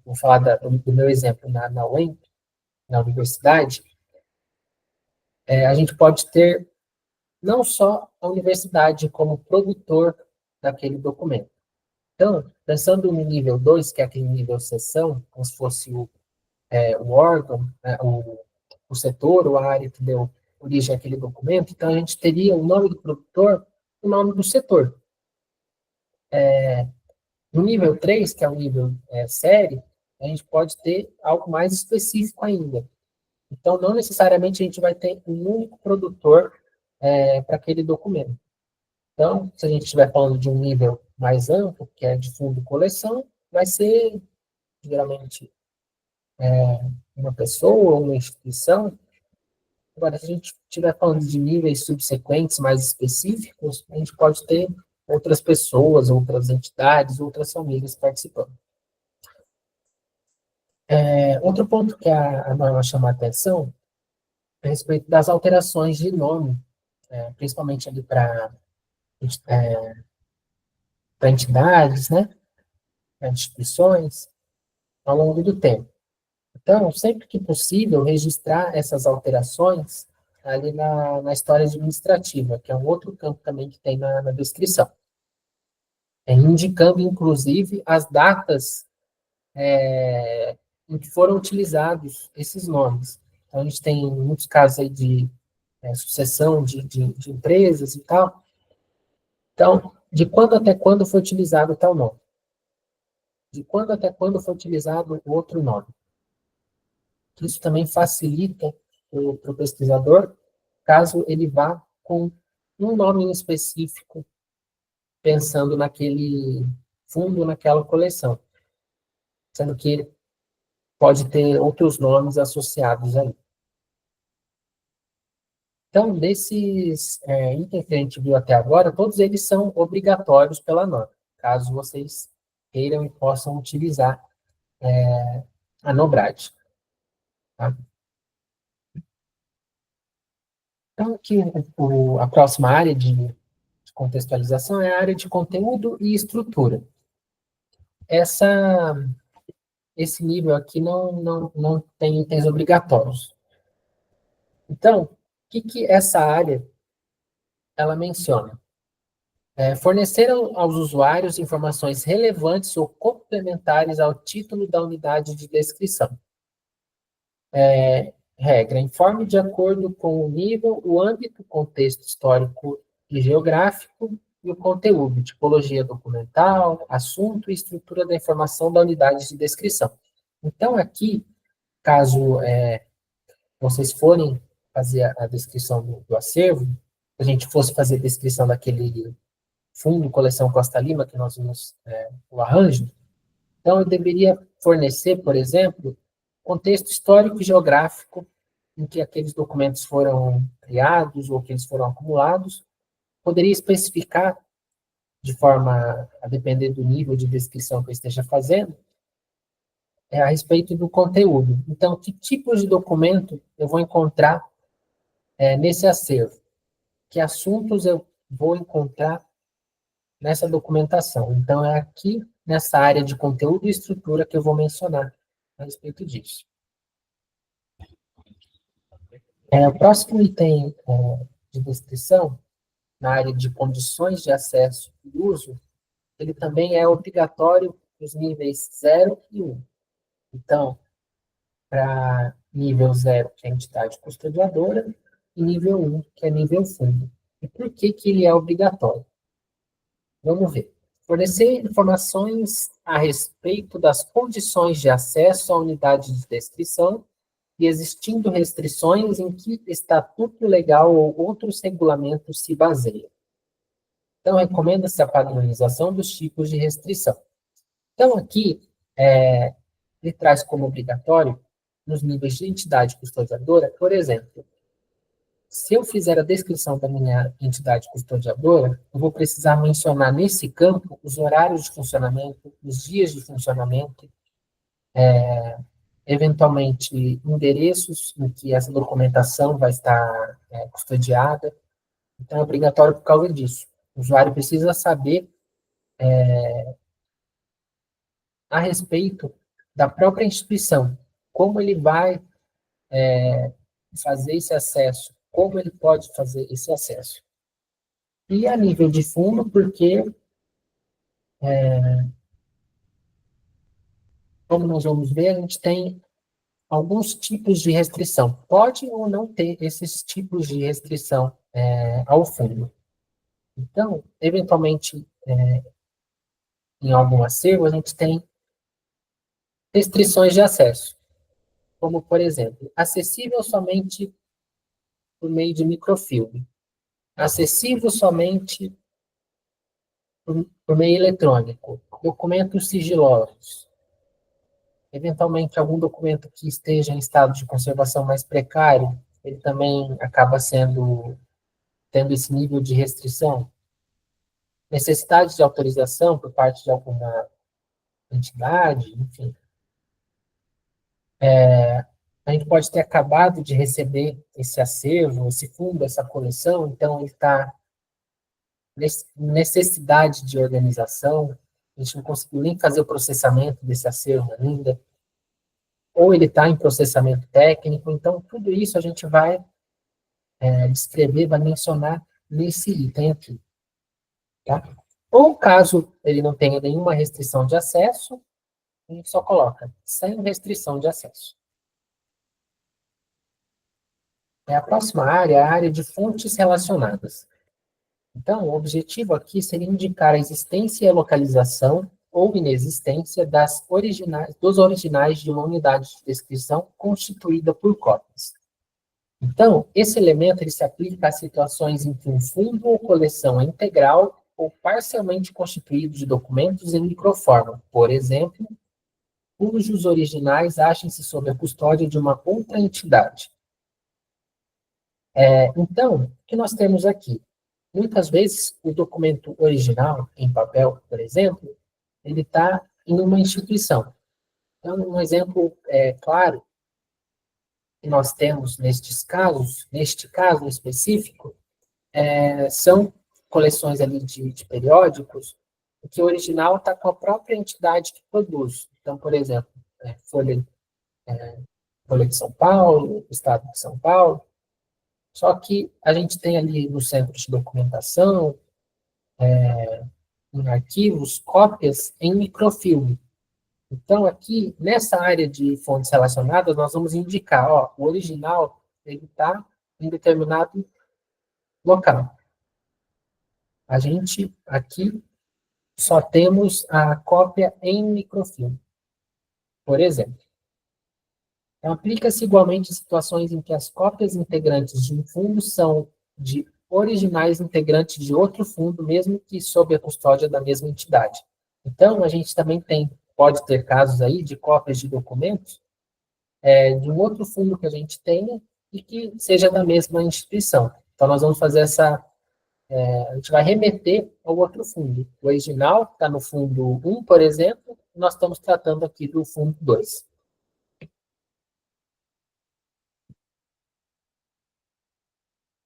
vou falar do meu exemplo na UEM, na universidade, a gente pode ter não só a universidade como produtor daquele documento. Então, pensando no nível 2, que é aquele nível sessão, como se fosse o órgão, né, o setor ou a área que deu origem àquele documento, então a gente teria o nome do produtor, o nome do setor. No nível 3, que é o nível série, a gente pode ter algo mais específico ainda. Então, não necessariamente a gente vai ter um único produtor para aquele documento. Então, se a gente estiver falando de um nível mais amplo, que é de fundo coleção, vai ser, geralmente, uma pessoa ou uma instituição. Agora, se a gente estiver falando de níveis subsequentes mais específicos, a gente pode ter outras pessoas, outras entidades, outras famílias participando. Outro ponto que a norma chama a atenção é a respeito das alterações de nome, principalmente ali para entidades, né, para instituições, ao longo do tempo. Então, sempre que possível, registrar essas alterações ali na história administrativa, que é um outro campo também que tem na descrição. Indicando, inclusive, as datas em que foram utilizados esses nomes. Então, a gente tem muitos casos aí de sucessão de empresas e tal. Então, de quando até quando foi utilizado tal nome? De quando até quando foi utilizado o outro nome? Isso também facilita para o pesquisador, caso ele vá com um nome em específico, pensando naquele fundo, naquela coleção, sendo que ele pode ter outros nomes associados aí. Então, desses itens que a gente viu até agora, todos eles são obrigatórios pela norma, caso vocês queiram e possam utilizar a NOBRAD. Tá? Então, aqui a próxima área de contextualização é a área de conteúdo e estrutura. Esse nível aqui não tem itens obrigatórios. Então, o que essa área ela menciona? Fornecer aos usuários informações relevantes ou complementares ao título da unidade de descrição. Regra, informe de acordo com o nível, o âmbito, contexto histórico e geográfico e o conteúdo, tipologia documental, assunto e estrutura da informação da unidade de descrição. Então, aqui, caso vocês forem fazer a descrição do acervo, se a gente fosse fazer a descrição daquele fundo, coleção Costa Lima, que nós vimos o arranjo, então eu deveria fornecer, por exemplo, contexto histórico e geográfico em que aqueles documentos foram criados ou que eles foram acumulados, poderia especificar, de forma a depender do nível de descrição que eu esteja fazendo, a respeito do conteúdo. Então, que tipos de documento eu vou encontrar nesse acervo? Que assuntos eu vou encontrar nessa documentação? Então, é aqui, nessa área de conteúdo e estrutura, que eu vou mencionar a respeito disso. O próximo item de descrição, na área de condições de acesso e uso, ele também é obrigatório nos níveis 0 e 1. Então, para nível 0, que é a entidade custodiadora, e nível 1, que é nível fundo. E por que que ele é obrigatório? Vamos ver. Fornecer informações a respeito das condições de acesso à unidade de descrição e existindo restrições em que estatuto legal ou outros regulamentos se baseiam. Então, recomenda-se a padronização dos tipos de restrição. Então, aqui, ele traz como obrigatório, nos níveis de entidade custodiadora, por exemplo, se eu fizer a descrição da minha entidade custodiadora, eu vou precisar mencionar nesse campo os horários de funcionamento, os dias de funcionamento, eventualmente endereços em que essa documentação vai estar custodiada. Então, é obrigatório por causa disso. O usuário precisa saber a respeito da própria instituição, como ele vai fazer esse acesso, como ele pode fazer esse acesso. E a nível de fundo, porque, como nós vamos ver, a gente tem alguns tipos de restrição. Pode ou não ter esses tipos de restrição ao fundo. Então, eventualmente, em algum acervo, a gente tem restrições de acesso, como, por exemplo, acessível somente por meio de microfilme, acessível somente por meio eletrônico, documentos sigilosos, eventualmente algum documento que esteja em estado de conservação mais precário, ele também acaba tendo esse nível de restrição. Necessidade de autorização por parte de alguma entidade, enfim. A gente pode ter acabado de receber esse acervo, esse fundo, essa coleção, então ele está necessidade de organização, a gente não conseguiu nem fazer o processamento desse acervo ainda, ou ele está em processamento técnico, então tudo isso a gente vai descrever, vai mencionar nesse item aqui. Tá? Ou caso ele não tenha nenhuma restrição de acesso, a gente só coloca sem restrição de acesso. A próxima área é a área de fontes relacionadas. Então, o objetivo aqui seria indicar a existência e a localização ou inexistência dos originais de uma unidade de descrição constituída por cópias. Então, esse elemento ele se aplica a situações em que um fundo ou coleção é integral ou parcialmente constituído de documentos em microforma, por exemplo, cujos originais achem-se sob a custódia de uma outra entidade. Então, o que nós temos aqui? Muitas vezes, o documento original, em papel, por exemplo, ele está em uma instituição. Então, um exemplo claro que nós temos neste caso específico, são coleções ali de periódicos, em que o original está com a própria entidade que produz. Então, por exemplo, Folha de São Paulo, Estado de São Paulo. Só que a gente tem ali no centro de documentação, em arquivos, cópias em microfilme. Então, aqui, nessa área de fontes relacionadas, nós vamos indicar, ó, o original, ele está em determinado local. A gente, aqui, só temos a cópia em microfilme, por exemplo. Então, aplica-se igualmente em situações em que as cópias integrantes de um fundo são de originais integrantes de outro fundo, mesmo que sob a custódia da mesma entidade. Então, a gente também pode ter casos aí de cópias de documentos de um outro fundo que a gente tenha e que seja da mesma instituição. Então, nós vamos fazer a gente vai remeter ao outro fundo. O original está no fundo 1, por exemplo, e nós estamos tratando aqui do fundo 2.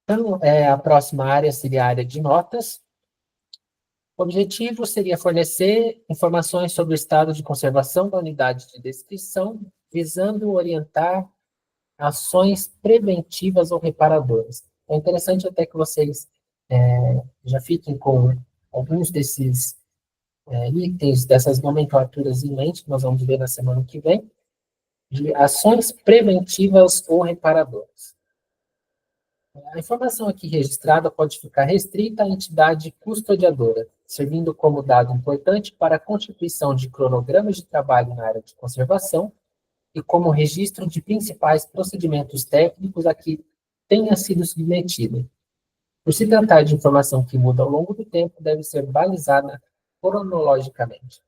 Então, a próxima área seria a área de notas. O objetivo seria fornecer informações sobre o estado de conservação da unidade de descrição, visando orientar ações preventivas ou reparadoras. É interessante até que vocês já fiquem com alguns desses itens, dessas nomenclaturas em mente, que nós vamos ver na semana que vem. de ações preventivas ou reparadoras. A informação aqui registrada pode ficar restrita à entidade custodiadora, servindo como dado importante para a constituição de cronogramas de trabalho na área de conservação e como registro de principais procedimentos técnicos a que tenha sido submetida. Por se tratar de informação que muda ao longo do tempo, deve ser balizada cronologicamente.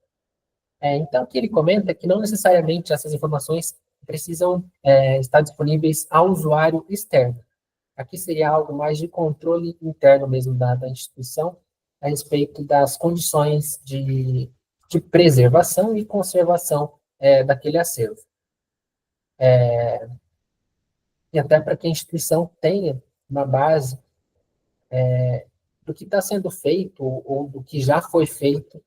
Então, o que ele comenta é que não necessariamente essas informações precisam estar disponíveis ao usuário externo. Aqui seria algo mais de controle interno mesmo da instituição, a respeito das condições de preservação e conservação daquele acervo. E até para que a instituição tenha uma base do que está sendo feito ou do que já foi feito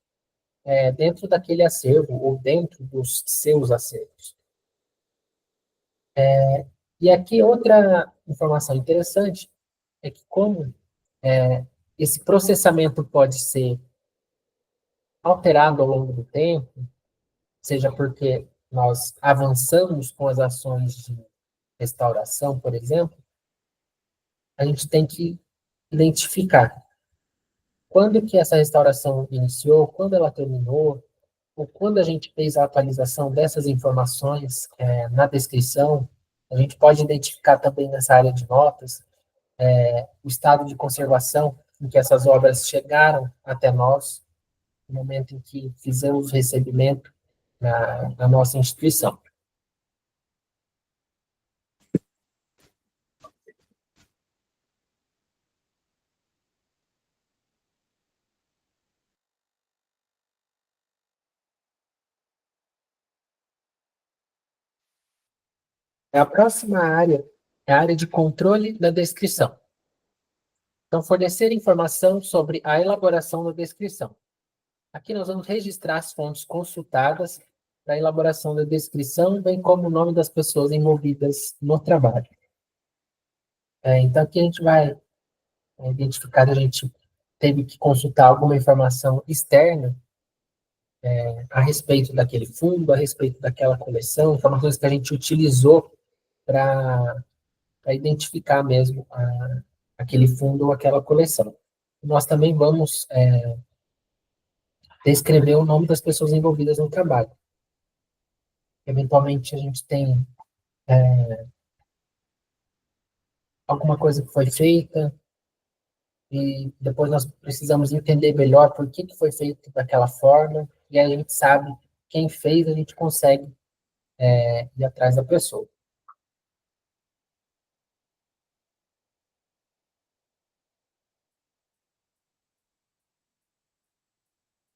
dentro daquele acervo ou dentro dos seus acervos. E aqui outra informação interessante é que como esse processamento pode ser alterado ao longo do tempo, seja porque nós avançamos com as ações de restauração, por exemplo, a gente tem que identificar quando que essa restauração iniciou, quando ela terminou, ou quando a gente fez a atualização dessas informações na descrição. A gente pode identificar também nessa área de notas o estado de conservação em que essas obras chegaram até nós, no momento em que fizemos o recebimento na nossa instituição. A próxima área é a área de controle da descrição. Então, fornecer informação sobre a elaboração da descrição. Aqui nós vamos registrar as fontes consultadas para a elaboração da descrição, bem como o nome das pessoas envolvidas no trabalho. Então, aqui a gente vai identificar, a gente teve que consultar alguma informação externa a respeito daquele fundo, a respeito daquela coleção, informações que a gente utilizou para identificar mesmo aquele fundo ou aquela coleção. Nós também vamos descrever o nome das pessoas envolvidas no trabalho. Eventualmente, a gente tem alguma coisa que foi feita, e depois nós precisamos entender melhor por que foi feito daquela forma, e aí a gente sabe quem fez, a gente consegue ir atrás da pessoa.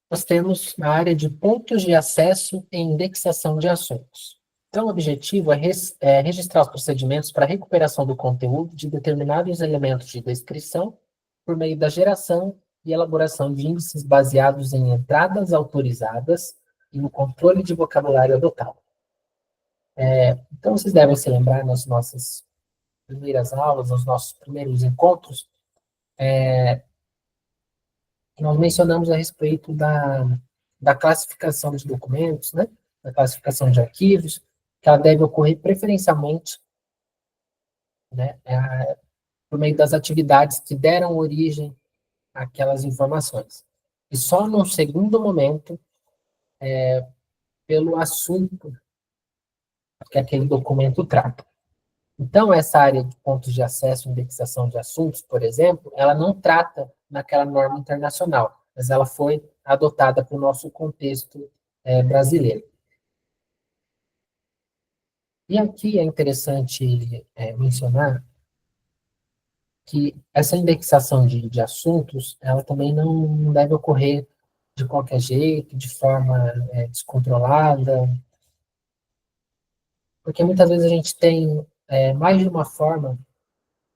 Nós temos a área de pontos de acesso e indexação de assuntos. Então, o objetivo é registrar os procedimentos para a recuperação do conteúdo de determinados elementos de descrição por meio da geração e elaboração de índices baseados em entradas autorizadas e no controle de vocabulário adotado. Então, vocês devem se lembrar nas nossas primeiras aulas, nos nossos primeiros encontros, nós mencionamos a respeito da classificação de documentos, né? Da classificação de arquivos, que ela deve ocorrer preferencialmente, né, por meio das atividades que deram origem àquelas informações. E só num segundo momento, pelo assunto que aquele documento trata. Então, essa área de pontos de acesso e indexação de assuntos, por exemplo, ela não trata naquela norma internacional, mas ela foi adotada para o nosso contexto brasileiro. E aqui é interessante mencionar que essa indexação de assuntos, ela também não deve ocorrer de qualquer jeito, de forma descontrolada, porque muitas vezes a gente tem mais de uma forma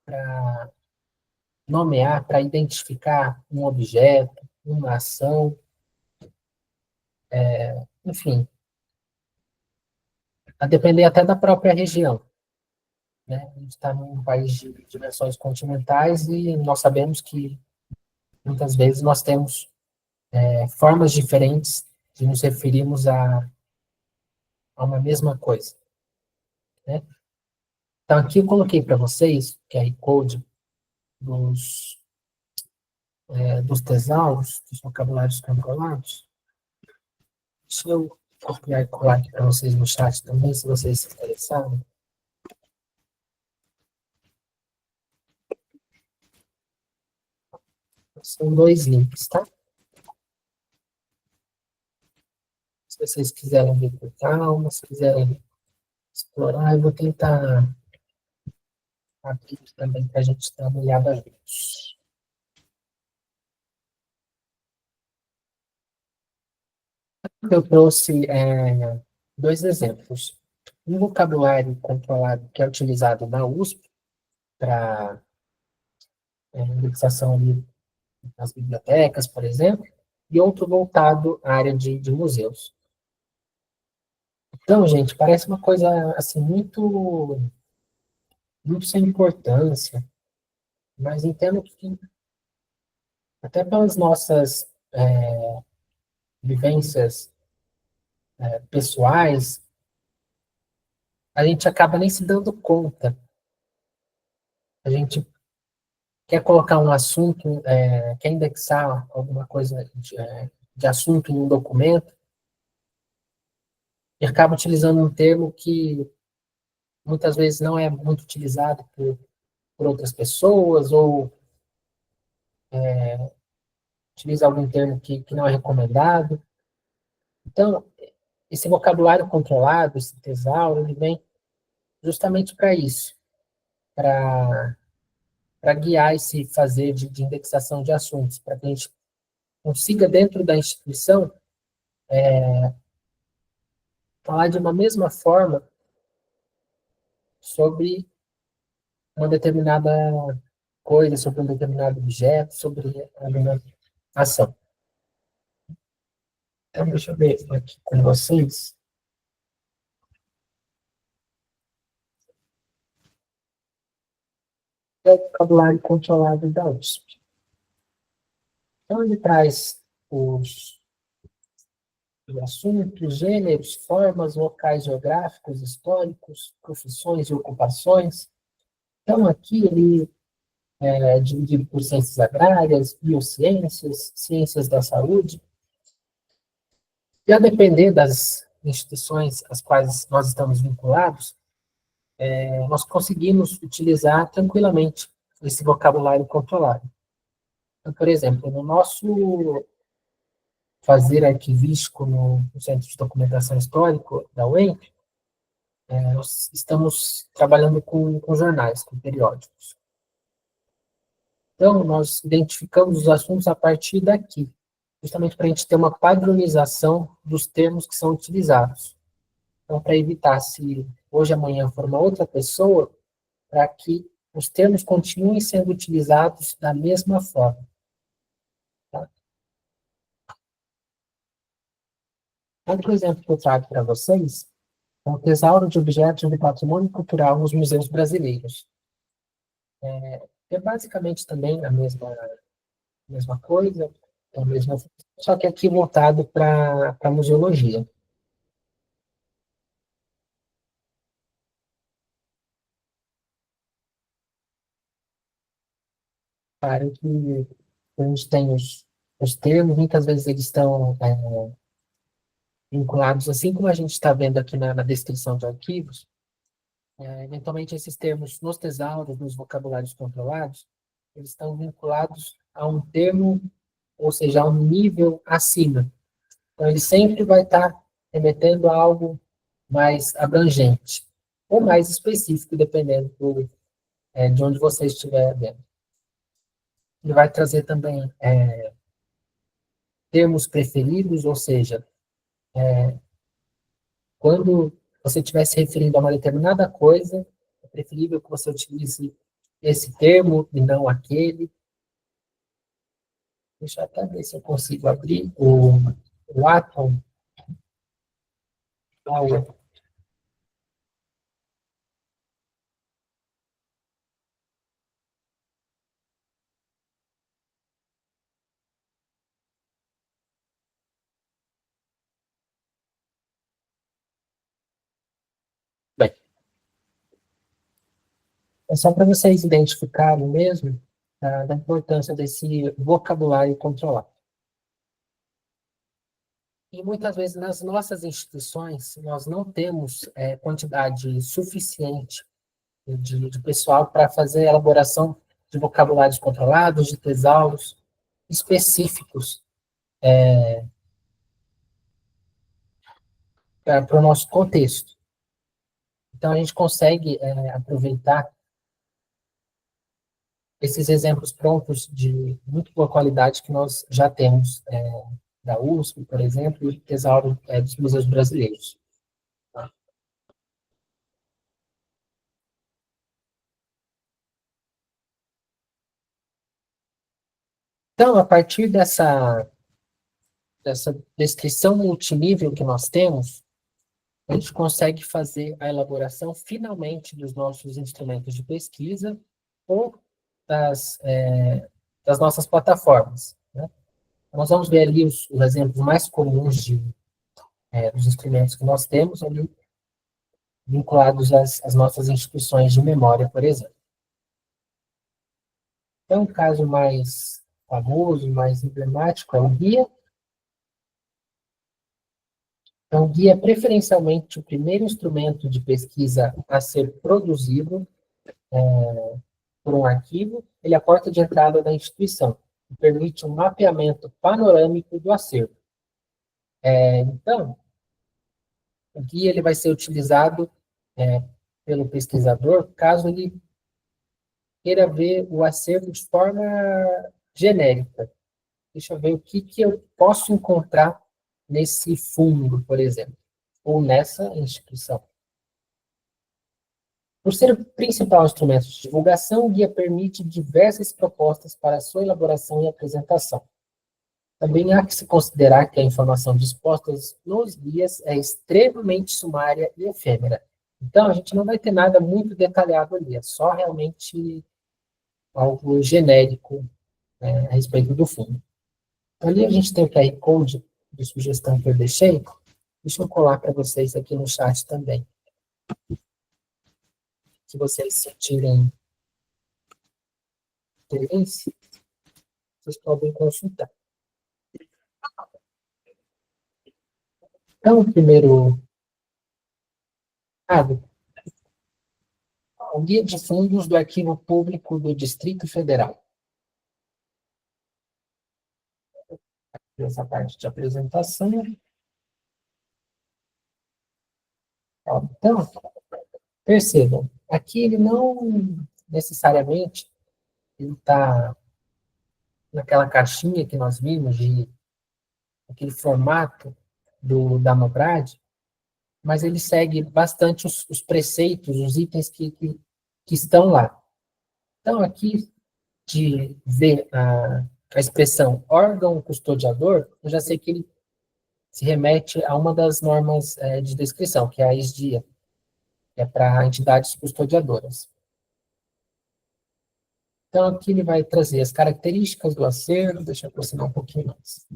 para nomear, para identificar um objeto, uma ação, enfim, a depender até da própria região. Né? A gente está num país de dimensões continentais e nós sabemos que muitas vezes nós temos formas diferentes de nos referirmos a uma mesma coisa. né? Então, aqui eu coloquei para vocês o QR Code dos tesauros, dos vocabulários controlados. Deixa eu copiar e colar aqui para vocês no chat também, se vocês se interessarem. São dois links, tá? Se vocês quiserem ver com calma, se quiserem explorar, eu vou tentar abrir também para a gente dar uma olhada juntos. Eu trouxe dois exemplos. Um vocabulário controlado que é utilizado na USP para indexação ali nas bibliotecas, por exemplo, e outro voltado à área de museus. Então, gente, parece uma coisa assim muito sem importância, mas entendo que até pelas nossas vivências pessoais, a gente acaba nem se dando conta. A gente quer colocar um assunto, quer indexar alguma coisa de assunto em um documento, e acaba utilizando um termo que muitas vezes não é muito utilizado por outras pessoas, ou utiliza algum termo que não é recomendado. Então, esse vocabulário controlado, esse tesauro, ele vem justamente para isso, para guiar esse fazer de indexação de assuntos, para que a gente consiga, dentro da instituição, falar de uma mesma forma sobre uma determinada coisa, sobre um determinado objeto, sobre uma ação. Então, deixa eu ver aqui com vocês. É o vocabulário controlado da USP. Então, ele traz os assuntos, gêneros, formas, locais geográficos, históricos, profissões e ocupações. Então, aqui ele é dividido por ciências agrárias, biociências, ciências da saúde. E a depender das instituições às quais nós estamos vinculados, nós conseguimos utilizar tranquilamente esse vocabulário controlado. Então, por exemplo, no nosso fazer arquivístico no Centro de Documentação Histórica da UEM, nós estamos trabalhando com jornais, com periódicos. Então, nós identificamos os assuntos a partir daqui, justamente para a gente ter uma padronização dos termos que são utilizados. Então, para evitar, se hoje amanhã for uma outra pessoa, para que os termos continuem sendo utilizados da mesma forma. Tá? Outro exemplo que eu trago para vocês é o tesouro de objetos do patrimônio cultural nos museus brasileiros. É basicamente também a mesma coisa, a mesma, só que aqui voltado para a museologia. Claro que a gente tem os termos, muitas vezes eles estão vinculados, assim como a gente está vendo aqui na descrição de arquivos, eventualmente esses termos nos tesauros, nos vocabulários controlados, eles estão vinculados a um termo, ou seja, a um nível acima. Então, ele sempre vai estar remetendo a algo mais abrangente, ou mais específico, dependendo de onde você estiver vendo. Ele vai trazer também termos preferidos, ou seja, quando você estiver se referindo a uma determinada coisa, é preferível que você utilize esse termo e não aquele. Deixa eu até ver se eu consigo abrir o Atom. Bem, É só para vocês identificarem mesmo da importância desse vocabulário controlado. E muitas vezes nas nossas instituições nós não temos quantidade suficiente de pessoal para fazer a elaboração de vocabulários controlados, de tesauros específicos para o nosso contexto. Então, a gente consegue aproveitar esses exemplos prontos de muito boa qualidade que nós já temos da USP, por exemplo, e do tesauro dos museus brasileiros. Tá? Então, a partir dessa descrição multinível que nós temos, a gente consegue fazer a elaboração, finalmente, dos nossos instrumentos de pesquisa ou das nossas plataformas. Né? Nós vamos ver ali os exemplos mais comuns dos instrumentos que nós temos ali, vinculados às nossas instituições de memória, por exemplo. Então, o caso mais famoso, mais emblemático é o guia. Então, o guia é preferencialmente o primeiro instrumento de pesquisa a ser produzido por um arquivo. Ele é a porta de entrada da instituição e permite um mapeamento panorâmico do acervo. Então, o guia ele vai ser utilizado pelo pesquisador caso ele queira ver o acervo de forma genérica. Deixa eu ver o que eu posso encontrar nesse fundo, por exemplo, ou nessa instituição. Por ser o principal instrumento de divulgação, o guia permite diversas propostas para a sua elaboração e apresentação. Também há que se considerar que a informação disposta nos guias é extremamente sumária e efêmera. Então, a gente não vai ter nada muito detalhado ali, é só realmente algo genérico a respeito do fundo. Ali a gente tem o QR Code de sugestão que eu deixei. Deixa eu colar para vocês aqui no chat também. Se vocês sentirem interesse, vocês podem consultar. Então, o primeiro o Guia de Fundos do Arquivo Público do Distrito Federal. Essa parte de apresentação. Então, percebam, aqui ele não necessariamente está naquela caixinha que nós vimos, aquele formato da Mobrad, mas ele segue bastante os preceitos, os itens que estão lá. Então, aqui, de ver a expressão órgão custodiador, eu já sei que ele se remete a uma das normas de descrição, que é a ESDIA, que é para entidades custodiadoras. Então, aqui ele vai trazer as características do acervo, deixa eu aproximar um pouquinho mais.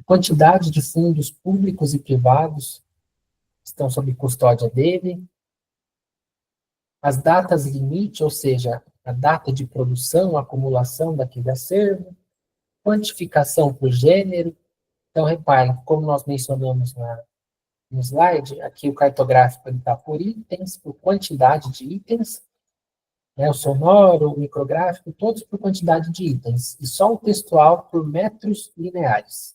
Quantidade de fundos públicos e privados que estão sob custódia dele, as datas limite, ou seja, a data de produção, acumulação daquele acervo, quantificação por gênero. Então, reparem, como nós mencionamos no slide, aqui o cartográfico está por itens, por quantidade de itens, né, o sonoro, o micrográfico, todos por quantidade de itens, e só o textual por metros lineares.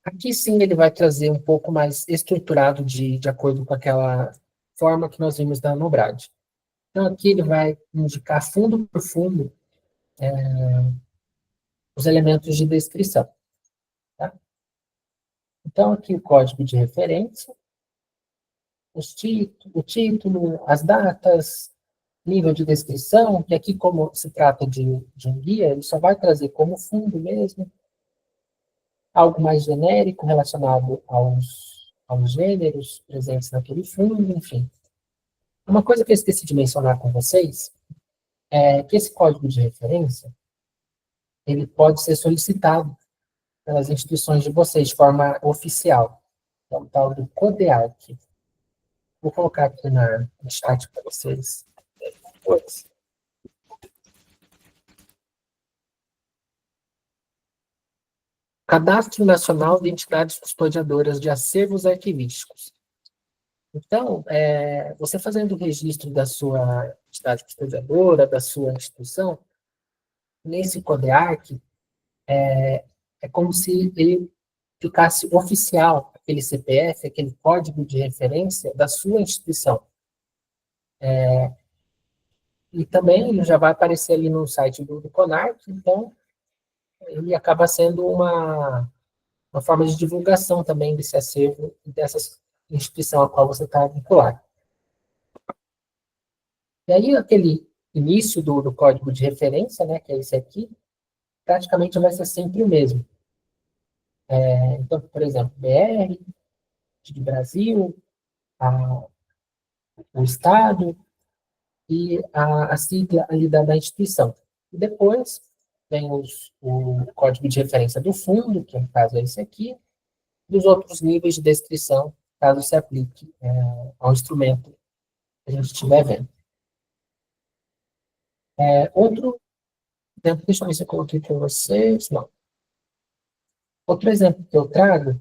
Aqui sim ele vai trazer um pouco mais estruturado de acordo com aquela forma que nós vimos da Mobrad. Então aqui ele vai indicar fundo por fundo os elementos de descrição. Tá? Então aqui o código de referência, o título, as datas, nível de descrição, que aqui como se trata de um guia, ele só vai trazer como fundo mesmo, algo mais genérico relacionado aos gêneros presentes naquele fundo, enfim. Uma coisa que eu esqueci de mencionar com vocês é que esse código de referência ele pode ser solicitado pelas instituições de vocês de forma oficial. É o tal do CODEARC. Vou colocar aqui no chat para vocês depois. Cadastro Nacional de Entidades Custodiadoras de Acervos Arquivísticos. Então, você fazendo o registro da sua entidade custodiadora, da sua instituição, nesse CODEARC, é como se ele ficasse oficial, aquele CPF, aquele código de referência da sua instituição. E também ele já vai aparecer ali no site do CONARC, então ele acaba sendo uma forma de divulgação também desse acervo e dessa instituição a qual você está vinculado. E aí, aquele início do código de referência, né, que é esse aqui, praticamente vai ser sempre o mesmo. Então, por exemplo, BR, de Brasil, o Estado e a sigla ali da instituição. E depois vem o código de referência do fundo, que no caso é esse aqui, e os outros níveis de descrição, caso se aplique ao instrumento que a gente estiver vendo. Outro exemplo, deixa eu ver se eu coloquei para vocês. Não. Outro exemplo que eu trago,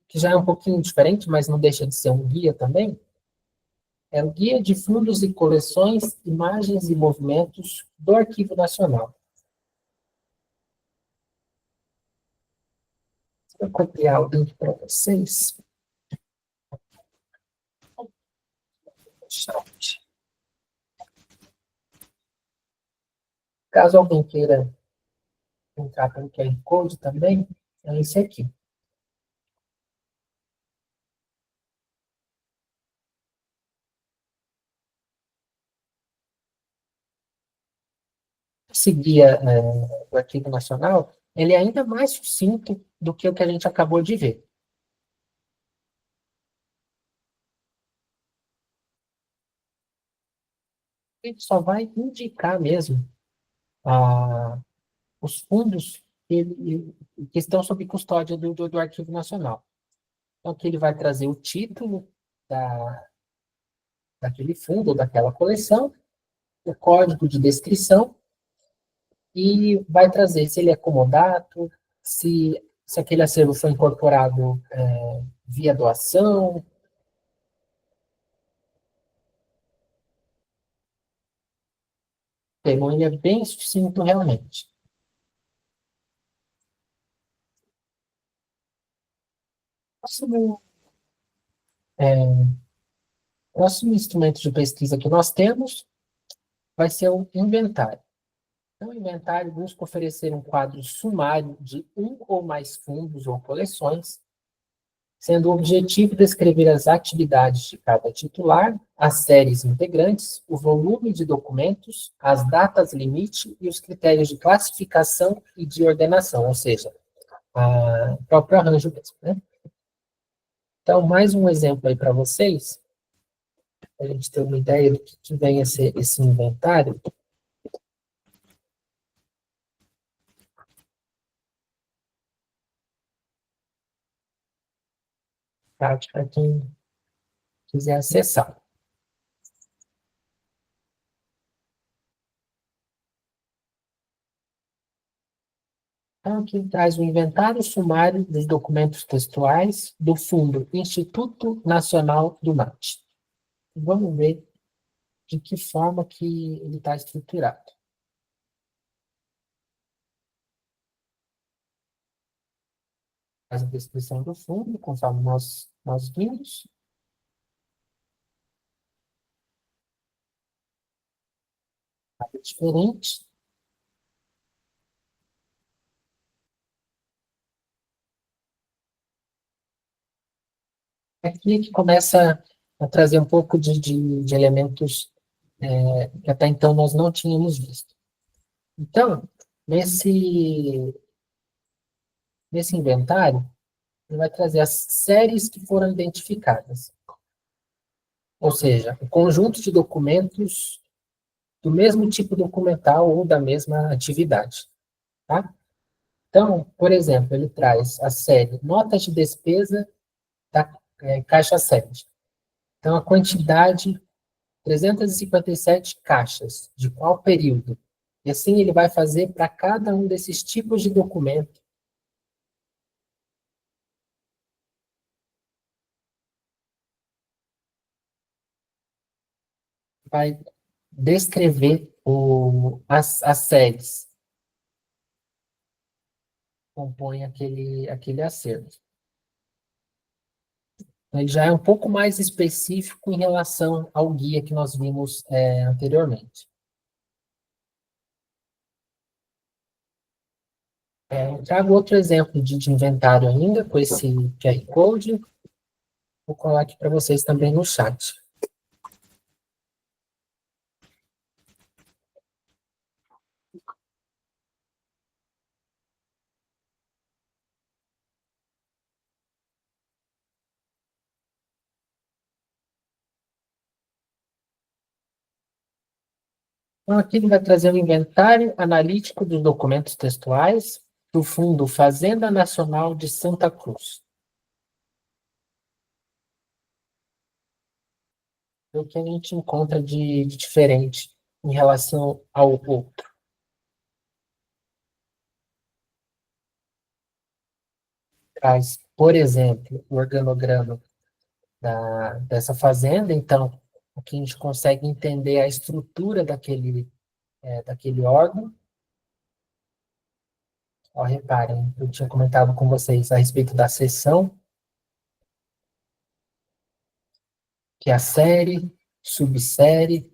que já é um pouquinho diferente, mas não deixa de ser um guia também, é o Guia de Fundos e Coleções, Imagens e Movimentos do Arquivo Nacional. Vou copiar o link para vocês. Chat. Caso alguém queira entrar pelo QR Code também, é esse aqui. Esse guia do Arquivo Nacional, ele é ainda mais sucinto do que o que a gente acabou de ver. Ele só vai indicar mesmo os fundos que estão sob custódia do Arquivo Nacional. Então, aqui ele vai trazer o título daquele fundo, ou daquela coleção, o código de descrição, e vai trazer se ele é comodato, se aquele acervo foi incorporado via doação. Então, ele é bem sucinto realmente. Próximo instrumento de pesquisa que nós temos vai ser o inventário. Então, o inventário busca oferecer um quadro sumário de um ou mais fundos ou coleções, sendo o objetivo descrever as atividades de cada titular, as séries integrantes, o volume de documentos, as datas limite e os critérios de classificação e de ordenação, ou seja, o próprio arranjo mesmo, né? Então, mais um exemplo aí para vocês, para a gente ter uma ideia do que vem a ser esse inventário. Para quem quiser acessar. Então, aqui traz o inventário sumário dos documentos textuais do Fundo Instituto Nacional do Mate. Vamos ver de que forma que ele está estruturado. Faz a descrição do fundo, conforme nós vimos. É diferente. Aqui que começa a trazer um pouco de elementos que até então nós não tínhamos visto. Então, nesse inventário, ele vai trazer as séries que foram identificadas. Ou seja, o conjunto de documentos do mesmo tipo documental ou da mesma atividade. tá? Então, por exemplo, ele traz a série notas de despesa da caixa 7. Então, a quantidade, 357 caixas, de qual período? E assim ele vai fazer para cada um desses tipos de documento. Vai descrever as séries que compõem aquele acervo. Então, ele já é um pouco mais específico em relação ao guia que nós vimos anteriormente. Eu trago outro exemplo de inventário ainda, com esse QR Code. Vou colar aqui para vocês também no chat. Então, aqui ele vai trazer um inventário analítico dos documentos textuais do Fundo Fazenda Nacional de Santa Cruz. O que a gente encontra de diferente em relação ao outro. Traz, por exemplo, o organograma dessa fazenda, então, aqui a gente consegue entender a estrutura daquele órgão. Ó, reparem, eu tinha comentado com vocês a respeito da seção, que é a série, subsérie.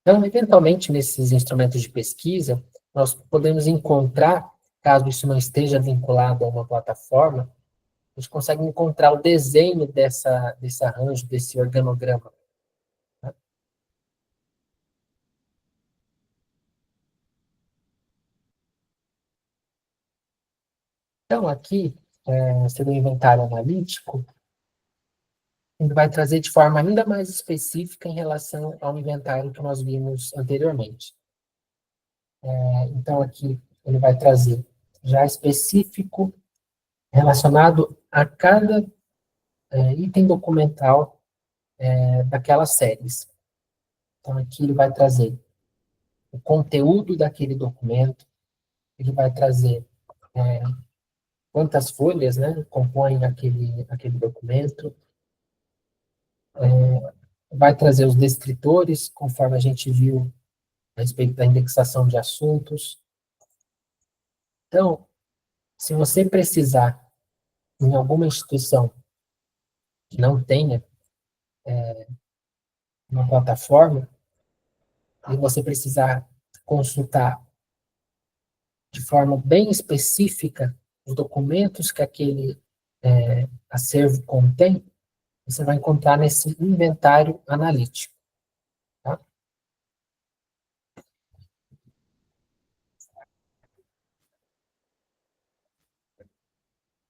Então, eventualmente, nesses instrumentos de pesquisa, nós podemos encontrar, caso isso não esteja vinculado a uma plataforma, a gente consegue encontrar o desenho desse arranjo, desse organograma. Tá? Então, aqui, sendo um inventário analítico, ele vai trazer de forma ainda mais específica em relação ao inventário que nós vimos anteriormente. Então, aqui, ele vai trazer já específico, relacionado a cada item documental daquelas séries. Então, aqui ele vai trazer o conteúdo daquele documento, ele vai trazer quantas folhas, né, compõem aquele documento, vai trazer os descritores, conforme a gente viu a respeito da indexação de assuntos. Então, se você precisar, em alguma instituição que não tenha uma plataforma, e você precisar consultar de forma bem específica os documentos que aquele acervo contém, você vai encontrar nesse inventário analítico. Tá?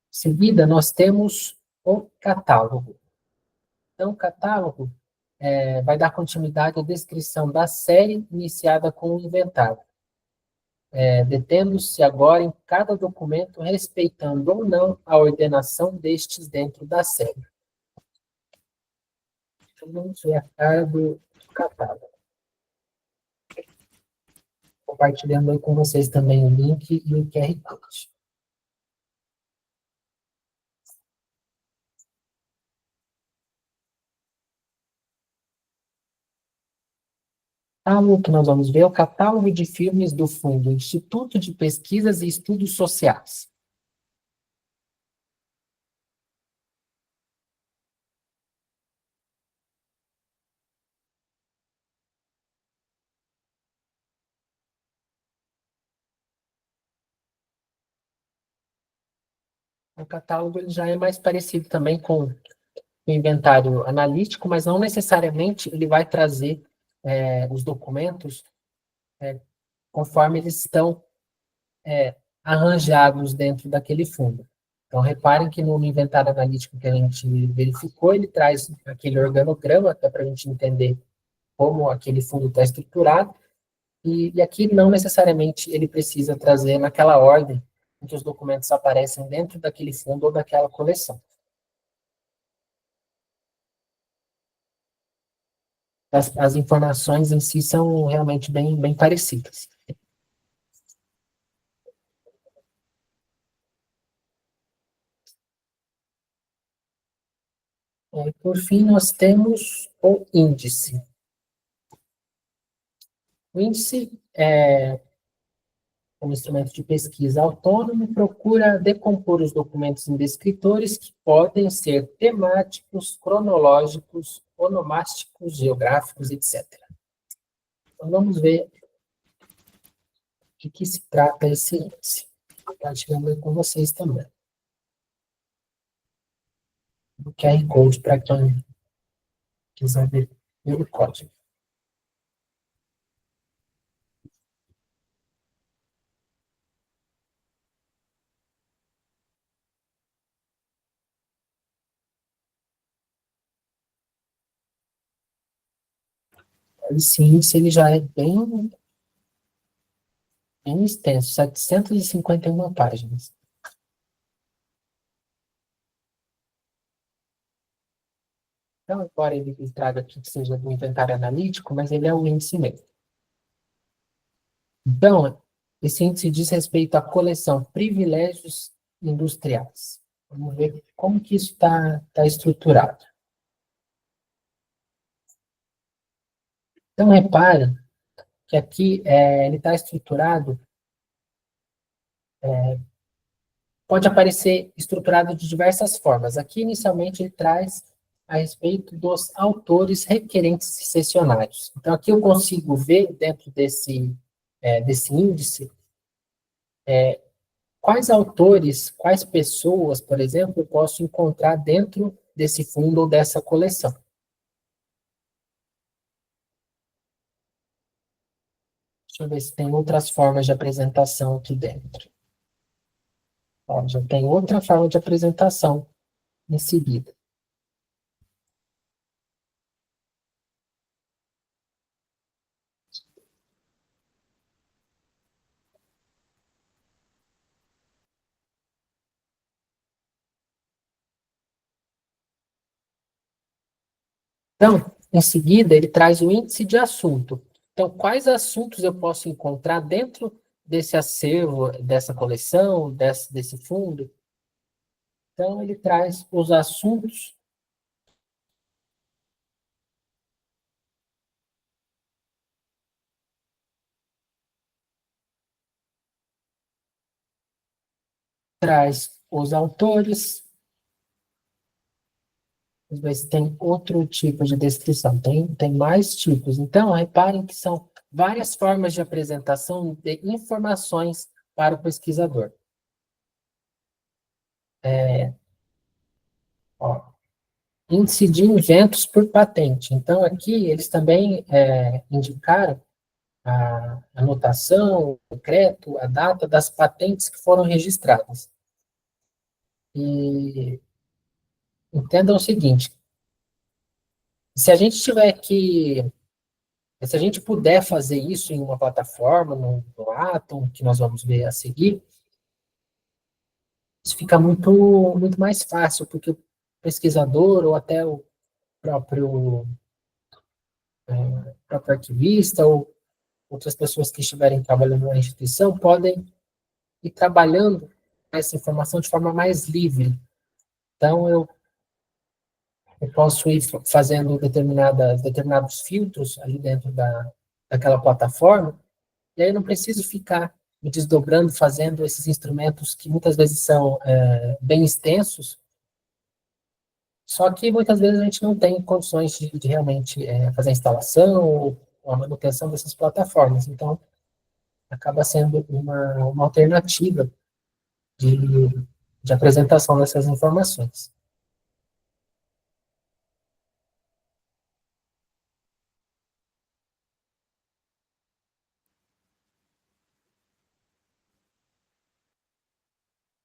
Em seguida, nós temos o catálogo. Então, o catálogo vai dar continuidade à descrição da série iniciada com o inventário, detendo-se agora em cada documento, respeitando ou não a ordenação destes dentro da série. Então, vamos ver a cara do catálogo. Compartilhando aí com vocês também o link e o QR Code. O que nós vamos ver é o catálogo de filmes do Fundo Instituto de Pesquisas e Estudos Sociais. O catálogo ele já é mais parecido também com o inventário analítico, mas não necessariamente ele vai trazer os documentos conforme eles estão arranjados dentro daquele fundo. Então, reparem que no inventário analítico que a gente verificou, ele traz aquele organograma, até para a gente entender como aquele fundo está estruturado, e aqui não necessariamente ele precisa trazer naquela ordem em que os documentos aparecem dentro daquele fundo ou daquela coleção. As informações em si são realmente bem parecidas. Por fim, nós temos o índice. O índice é um instrumento de pesquisa autônomo, procura decompor os documentos em descritores que podem ser temáticos, cronológicos, onomásticos, geográficos, etc. Então, vamos ver de que se trata esse índice. Compartilhando aí com vocês também. O QR Code para quem quiser ver o código. Esse índice ele já é bem extenso, 751 páginas. Então, embora ele traga aqui que seja do inventário analítico, mas ele é o índice mesmo. Então, esse índice diz respeito à coleção privilégios industriais. Vamos ver como que isso está estruturado. Então, repare que aqui ele está estruturado, pode aparecer estruturado de diversas formas. Aqui, inicialmente, ele traz a respeito dos autores requerentes e cessionários. Então, aqui eu consigo ver, dentro desse índice, quais autores, quais pessoas, por exemplo, eu posso encontrar dentro desse fundo ou dessa coleção. Deixa eu ver se tem outras formas de apresentação aqui dentro. Ó, já tem outra forma de apresentação em seguida. Então, em seguida, ele traz o índice de assunto. Então, quais assuntos eu posso encontrar dentro desse acervo, dessa coleção, desse fundo? Então, ele traz os assuntos. Traz os autores. Vamos ver se tem outro tipo de descrição. Tem mais tipos. Então, reparem que são várias formas de apresentação de informações para o pesquisador. Ó, índice de inventos por patente. Então, aqui eles também indicaram a anotação, o decreto, a data das patentes que foram registradas. E entendam o seguinte, se a gente tiver que, se a gente puder fazer isso em uma plataforma, no Atom, que nós vamos ver a seguir, isso fica muito mais fácil, porque o pesquisador ou até o próprio, próprio arquivista ou outras pessoas que estiverem trabalhando na instituição podem ir trabalhando essa informação de forma mais livre. Então, eu posso ir fazendo determinados filtros ali dentro daquela plataforma, e aí eu não preciso ficar me desdobrando, fazendo esses instrumentos que muitas vezes são bem extensos, só que muitas vezes a gente não tem condições de realmente fazer a instalação ou a manutenção dessas plataformas. Então, acaba sendo uma alternativa de, de apresentação dessas informações.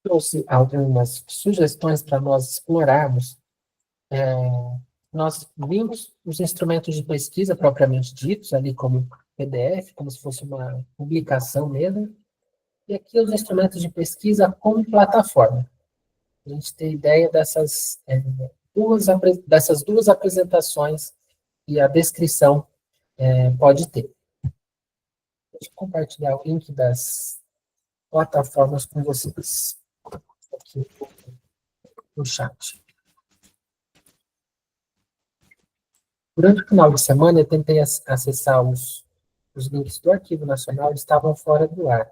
Trouxe algumas sugestões para nós explorarmos nós vimos os instrumentos de pesquisa propriamente ditos, ali como PDF, como se fosse uma publicação mesmo, e aqui os instrumentos de pesquisa como plataforma. A gente tem ideia dessas duas apresentações que a descrição pode ter. Deixa eu compartilhar o link das plataformas com vocês aqui no chat. Durante o final de semana, eu tentei acessar os links do Arquivo Nacional, eles estavam fora do ar.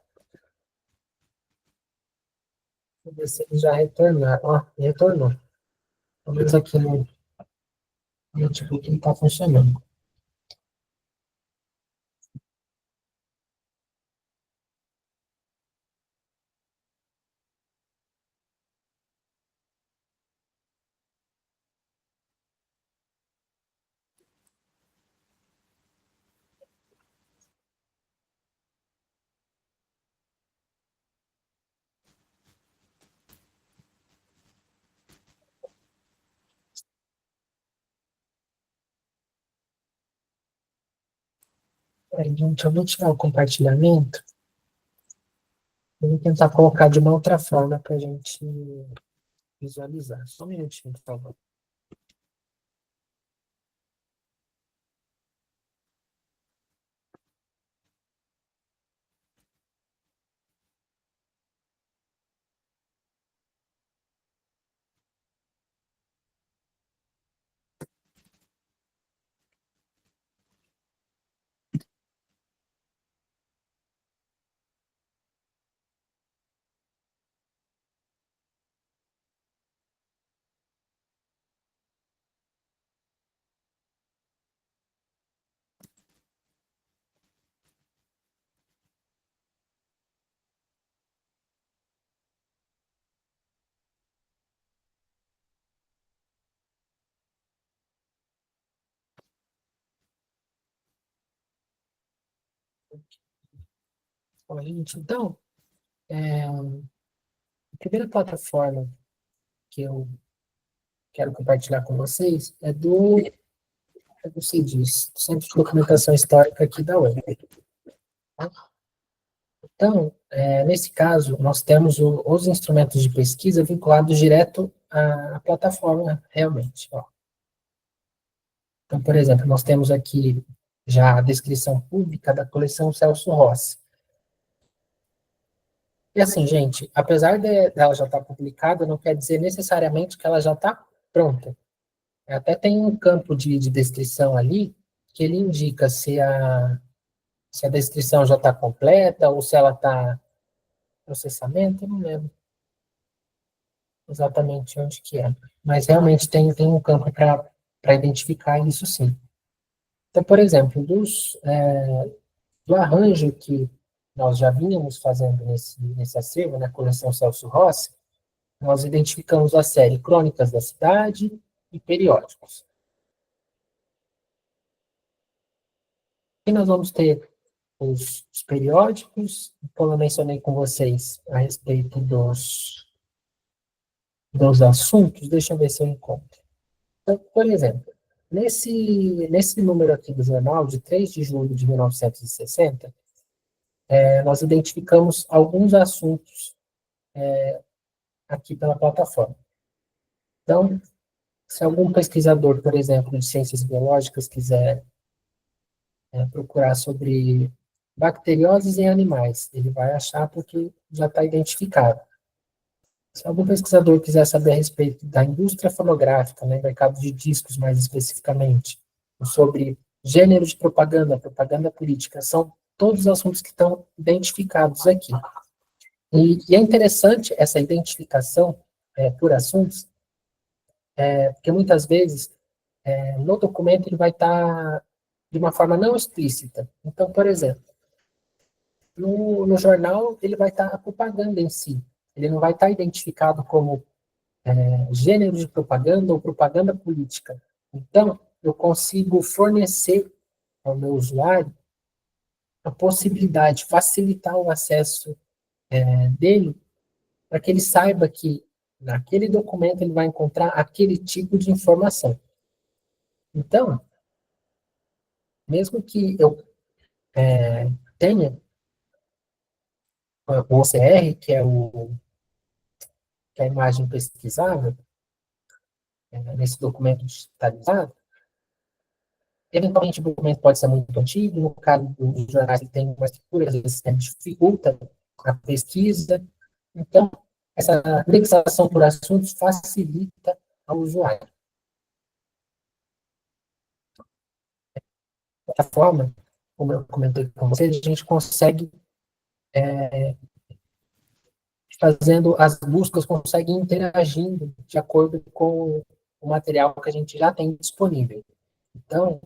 Vou ver se eles já retornaram. Ó, retornou. Pelo menos aqui no notebook ele está funcionando. Peraí, gente, eu vou tirar o compartilhamento. Eu vou tentar colocar de uma outra forma para a gente visualizar. Só um minutinho, por favor. Bom, gente, então, a primeira plataforma que eu quero compartilhar com vocês é do CIDIS, Centro de Documentação Histórica aqui da UEM. Então, nesse caso, nós temos os instrumentos de pesquisa vinculados direto à plataforma, realmente. Ó. Então, por exemplo, nós temos aqui já a descrição pública da coleção Celso Rossi. E assim, gente, apesar dela já estar publicada, não quer dizer necessariamente que ela já está pronta. Até tem um campo de descrição ali que ele indica se a descrição já está completa ou se ela está em processamento, eu não lembro exatamente onde que é. Mas realmente tem um campo para identificar isso sim. Então, por exemplo, do arranjo que nós já vínhamos fazendo nesse acervo, na coleção Celso Rossi, nós identificamos a série Crônicas da Cidade e Periódicos. E nós vamos ter os periódicos, como eu mencionei com vocês a respeito dos assuntos, deixa eu ver se eu encontro. Então, por exemplo, nesse número aqui do jornal, de 3 de julho de 1960, nós identificamos alguns assuntos aqui pela plataforma. Então, se algum pesquisador, por exemplo, de ciências biológicas quiser procurar sobre bacterioses em animais, ele vai achar porque já está identificado. Se algum pesquisador quiser saber a respeito da indústria fonográfica, né, mercado de discos mais especificamente, sobre gênero de propaganda, propaganda política, são todos os assuntos que estão identificados aqui. E é interessante essa identificação por assuntos, porque muitas vezes no documento ele vai estar de uma forma não explícita. Então, por exemplo, no jornal ele vai estar a propaganda em si, ele não vai estar identificado como gênero de propaganda ou propaganda política. Então, eu consigo fornecer ao meu usuário a possibilidade, facilitar o acesso dele, para que ele saiba que naquele documento ele vai encontrar aquele tipo de informação. Então, mesmo que eu tenha o OCR, que é a imagem pesquisável, nesse documento digitalizado, eventualmente o documento pode ser muito antigo, no caso dos jornais que tem uma estrutura, às vezes dificulta a pesquisa. Então, essa indexação por assuntos facilita ao usuário. Dessa forma, como eu comentei com vocês, a gente consegue, fazendo as buscas, consegue interagindo de acordo com o material que a gente já tem disponível. Então,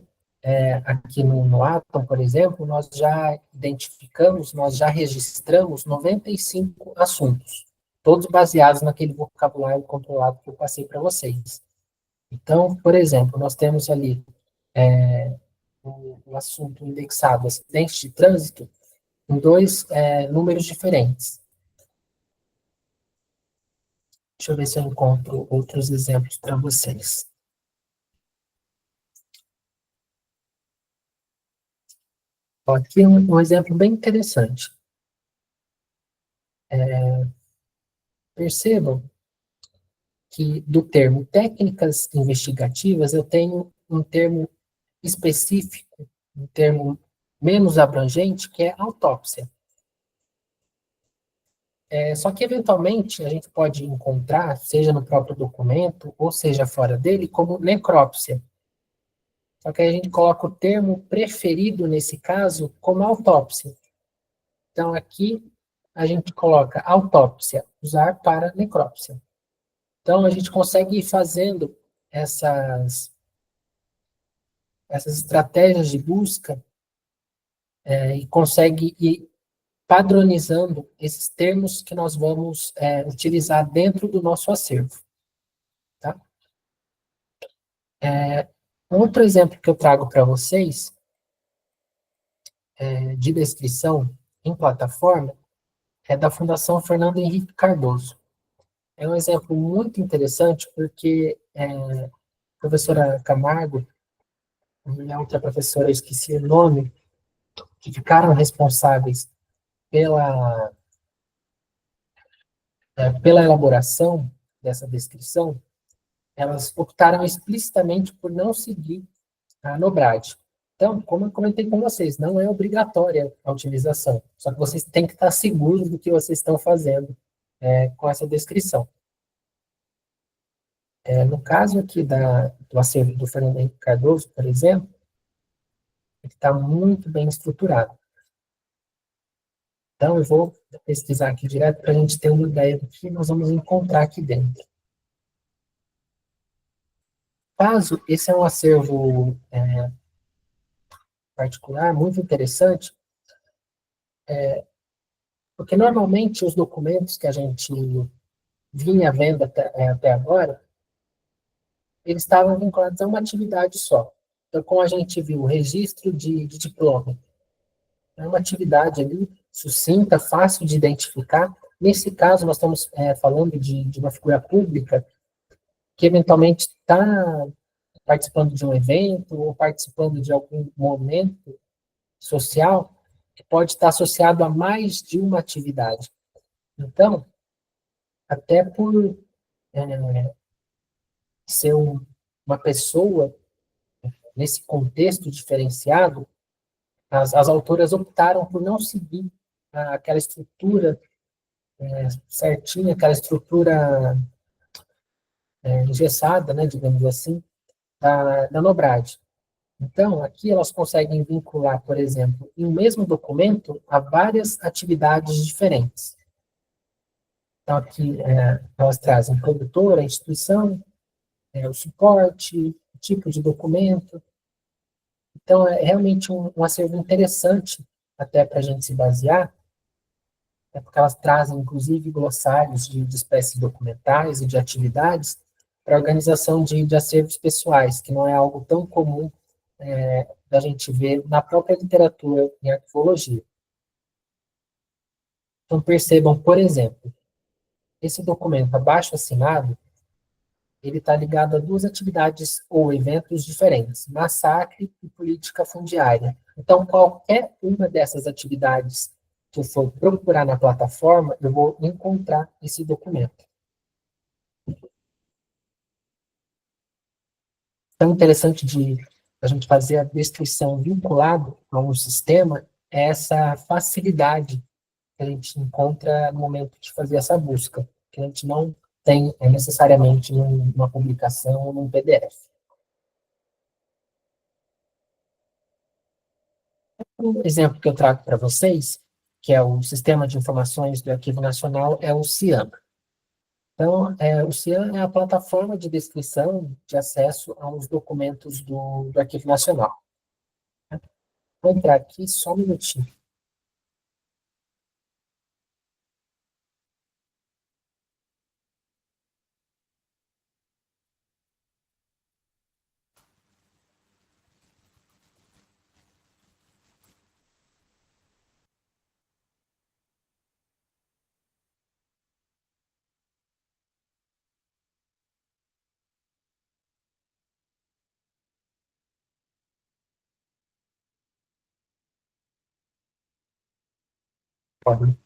aqui no Atom, por exemplo, nós já identificamos, nós já registramos 95 assuntos, todos baseados naquele vocabulário controlado que eu passei para vocês. Então, por exemplo, nós temos ali o assunto indexado, acidente de trânsito, em dois números diferentes. Deixa eu ver se eu encontro outros exemplos para vocês. Ó, aqui um exemplo bem interessante. Percebam que do termo técnicas investigativas, eu tenho um termo específico, um termo menos abrangente, que é autópsia. Só que, eventualmente, a gente pode encontrar, seja no próprio documento, ou seja fora dele, como necrópsia. Só que aí a gente coloca o termo preferido, nesse caso, como autópsia. Então, aqui, a gente coloca autópsia, usar para necrópsia. Então, a gente consegue ir fazendo essas estratégias de busca e consegue ir padronizando esses termos que nós vamos utilizar dentro do nosso acervo. Tá? Outro exemplo que eu trago para vocês, de descrição em plataforma, é da Fundação Fernando Henrique Cardoso. É um exemplo muito interessante porque a professora Camargo e a outra professora, eu esqueci o nome, que ficaram responsáveis pela, pela elaboração dessa descrição, elas optaram explicitamente por não seguir a NOBRAD. Então, como eu comentei com vocês, não é obrigatória a utilização, só que vocês têm que estar seguros do que vocês estão fazendo com essa descrição. No caso aqui do acervo do Fernando Henrique Cardoso, por exemplo, ele está muito bem estruturado. Então, eu vou pesquisar aqui direto para a gente ter uma ideia do que nós vamos encontrar aqui dentro. Caso esse é um acervo particular, muito interessante, porque normalmente os documentos que a gente vinha vendo até agora, eles estavam vinculados a uma atividade só. Então, como a gente viu, o registro de diploma, é uma atividade ali sucinta, fácil de identificar. Nesse caso, nós estamos falando de uma figura pública que eventualmente está participando de um evento ou participando de algum momento social que pode estar associado a mais de uma atividade. Então, até por ser uma pessoa nesse contexto diferenciado, as autoras optaram por não seguir aquela estrutura certinha, aquela estrutura engessada, né, digamos assim, da NOBRAD. Então, aqui elas conseguem vincular, por exemplo, em um mesmo documento, a várias atividades diferentes. Então, aqui elas trazem produtora, instituição, o suporte, o tipo de documento. Então, é realmente um acervo interessante, até para a gente se basear, porque elas trazem, inclusive, glossários de espécies documentais e de atividades para a organização de acervos pessoais, que não é algo tão comum da gente ver na própria literatura em arqueologia. Então, percebam, por exemplo, esse documento abaixo assinado, ele está ligado a duas atividades ou eventos diferentes, massacre e política fundiária. Então, qualquer uma dessas atividades que eu for procurar na plataforma, eu vou encontrar esse documento. Tão interessante de a gente fazer a descrição vinculado a um sistema é essa facilidade que a gente encontra no momento de fazer essa busca, que a gente não tem necessariamente numa publicação ou num PDF. Um exemplo que eu trago para vocês, que é o Sistema de Informações do Arquivo Nacional, é o CIAM. Então, o CIAM é a plataforma de descrição de acesso aos documentos do Arquivo Nacional. Vou entrar aqui só um minutinho. Pode.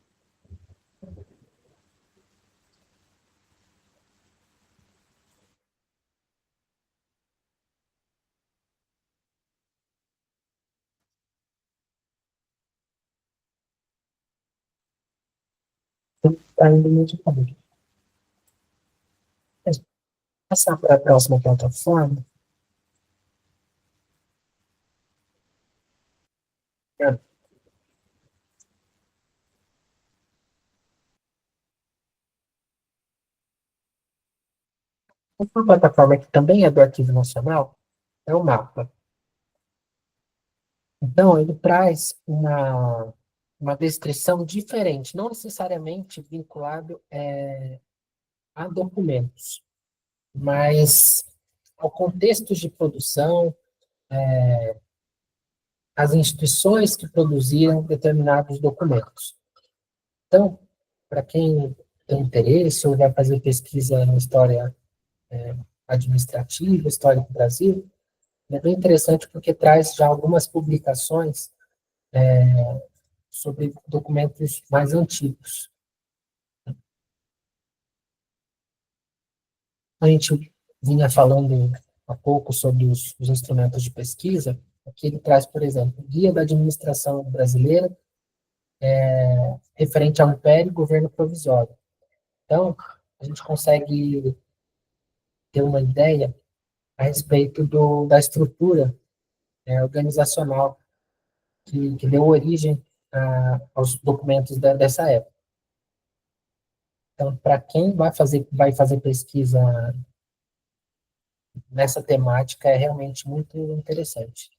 Ainda não te falei. Passar para a próxima plataforma. Uma plataforma que também é do Arquivo Nacional é o MAPA. Então, ele traz uma descrição diferente, não necessariamente vinculado a documentos, mas ao contexto de produção, as instituições que produziram determinados documentos. Então, para quem tem interesse ou vai fazer pesquisa na história administrativa, história do Brasil, é bem interessante porque traz já algumas publicações sobre documentos mais antigos. A gente vinha falando há pouco sobre os instrumentos de pesquisa. Aqui ele traz, por exemplo, o Guia da Administração Brasileira, referente ao Império e Governo Provisório. Então, a gente consegue ter uma ideia a respeito da estrutura organizacional que deu origem aos documentos dessa época. Então, para quem vai fazer pesquisa nessa temática, é realmente muito interessante.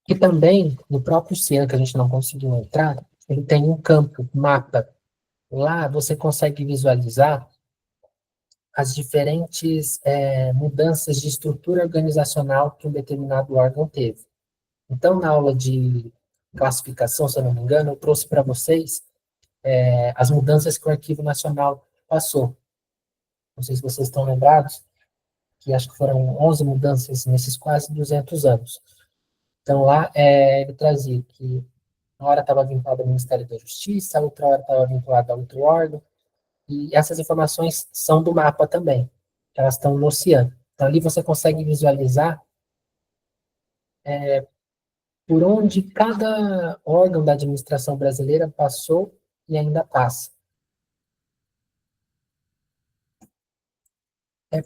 E também, no próprio Cian, que a gente não conseguiu entrar, ele tem um campo, mapa. Lá você consegue visualizar as diferentes mudanças de estrutura organizacional que um determinado órgão teve. Então, na aula de classificação, se eu não me engano, eu trouxe para vocês as mudanças que o Arquivo Nacional passou. Não sei se vocês estão lembrados, que acho que foram 11 mudanças nesses quase 200 anos. Então, lá ele trazia que uma hora estava vinculado ao Ministério da Justiça, a outra hora estava vinculado a outro órgão, e essas informações são do mapa também, que elas estão no Cian. Então, ali você consegue visualizar por onde cada órgão da administração brasileira passou e ainda passa.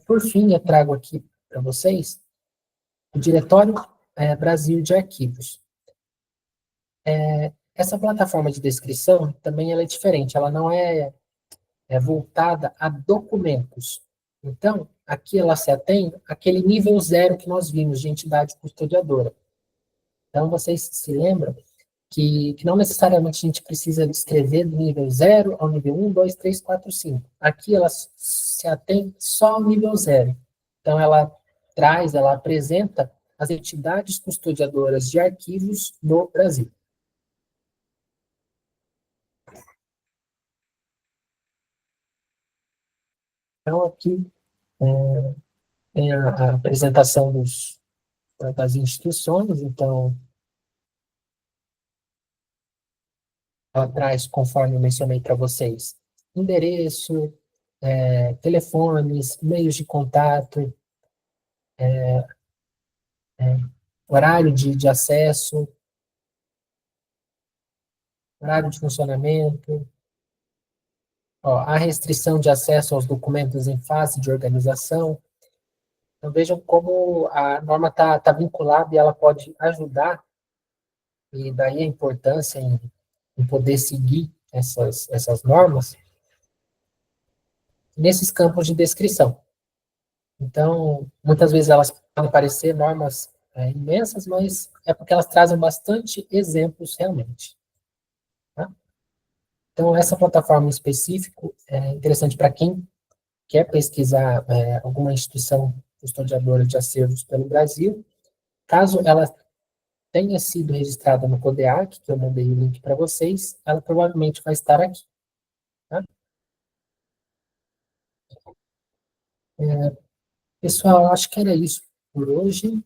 Por fim, eu trago aqui para vocês o Diretório Brasil de Arquivos. Essa plataforma de descrição também ela é diferente, ela não é voltada a documentos. Então, aqui ela se atém àquele nível zero que nós vimos de entidade custodiadora. Então, vocês se lembram que não necessariamente a gente precisa descrever do nível 0 ao nível 1, 2, 3, 4, 5. Aqui ela se atém só ao nível 0. Então, ela apresenta as entidades custodiadoras de arquivos no Brasil. Então, aqui tem a apresentação das instituições, então, ela traz, conforme eu mencionei para vocês, endereço, telefones, meios de contato, horário de acesso, horário de funcionamento, ó, a restrição de acesso aos documentos em fase de organização. Então, vejam como a norma está vinculada e ela pode ajudar, e daí a importância em poder seguir essas normas nesses campos de descrição. Então, muitas vezes elas podem parecer normas imensas, mas é porque elas trazem bastante exemplos realmente. Tá? Então, essa plataforma em específico é interessante para quem quer pesquisar alguma instituição custodiadora de acervos pelo Brasil. Caso ela tenha sido registrada no CODEAC, que eu mandei o link para vocês, ela provavelmente vai estar aqui. Tá? Pessoal, acho que era isso por hoje.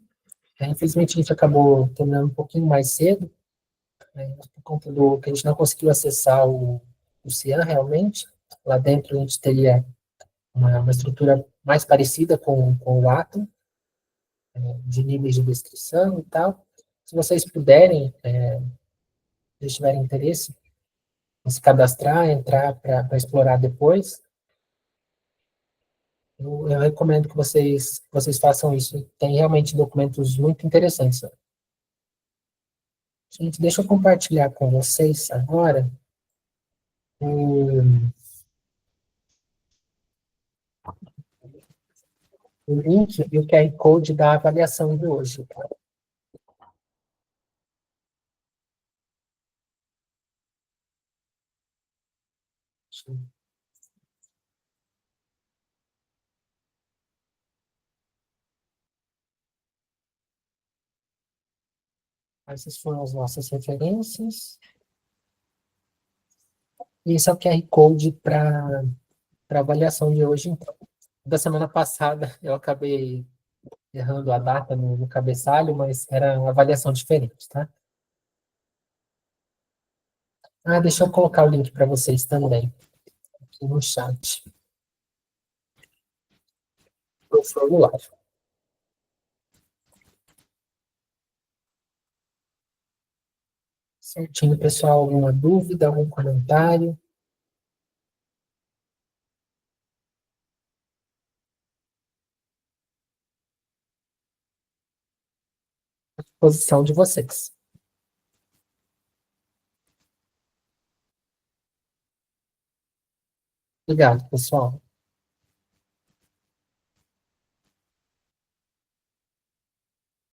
Infelizmente, a gente acabou terminando um pouquinho mais cedo, por conta do que a gente não conseguiu acessar o CIAN realmente. Lá dentro a gente teria uma estrutura mais parecida com o Atom, de níveis de descrição e tal. Se vocês puderem, se tiverem interesse em se cadastrar, entrar para explorar depois, eu recomendo que vocês façam isso. Tem realmente documentos muito interessantes. Gente, deixa eu compartilhar com vocês agora o, o link e o QR Code da avaliação de hoje. Tá? Essas foram as nossas referências. E esse é o QR Code para avaliação de hoje. Então, da semana passada eu acabei errando a data no cabeçalho, mas era uma avaliação diferente, tá? Ah, deixa eu colocar o link para vocês também, aqui no chat, do formulário. Certinho, pessoal, alguma dúvida, algum comentário? À disposição de vocês. Obrigado, pessoal.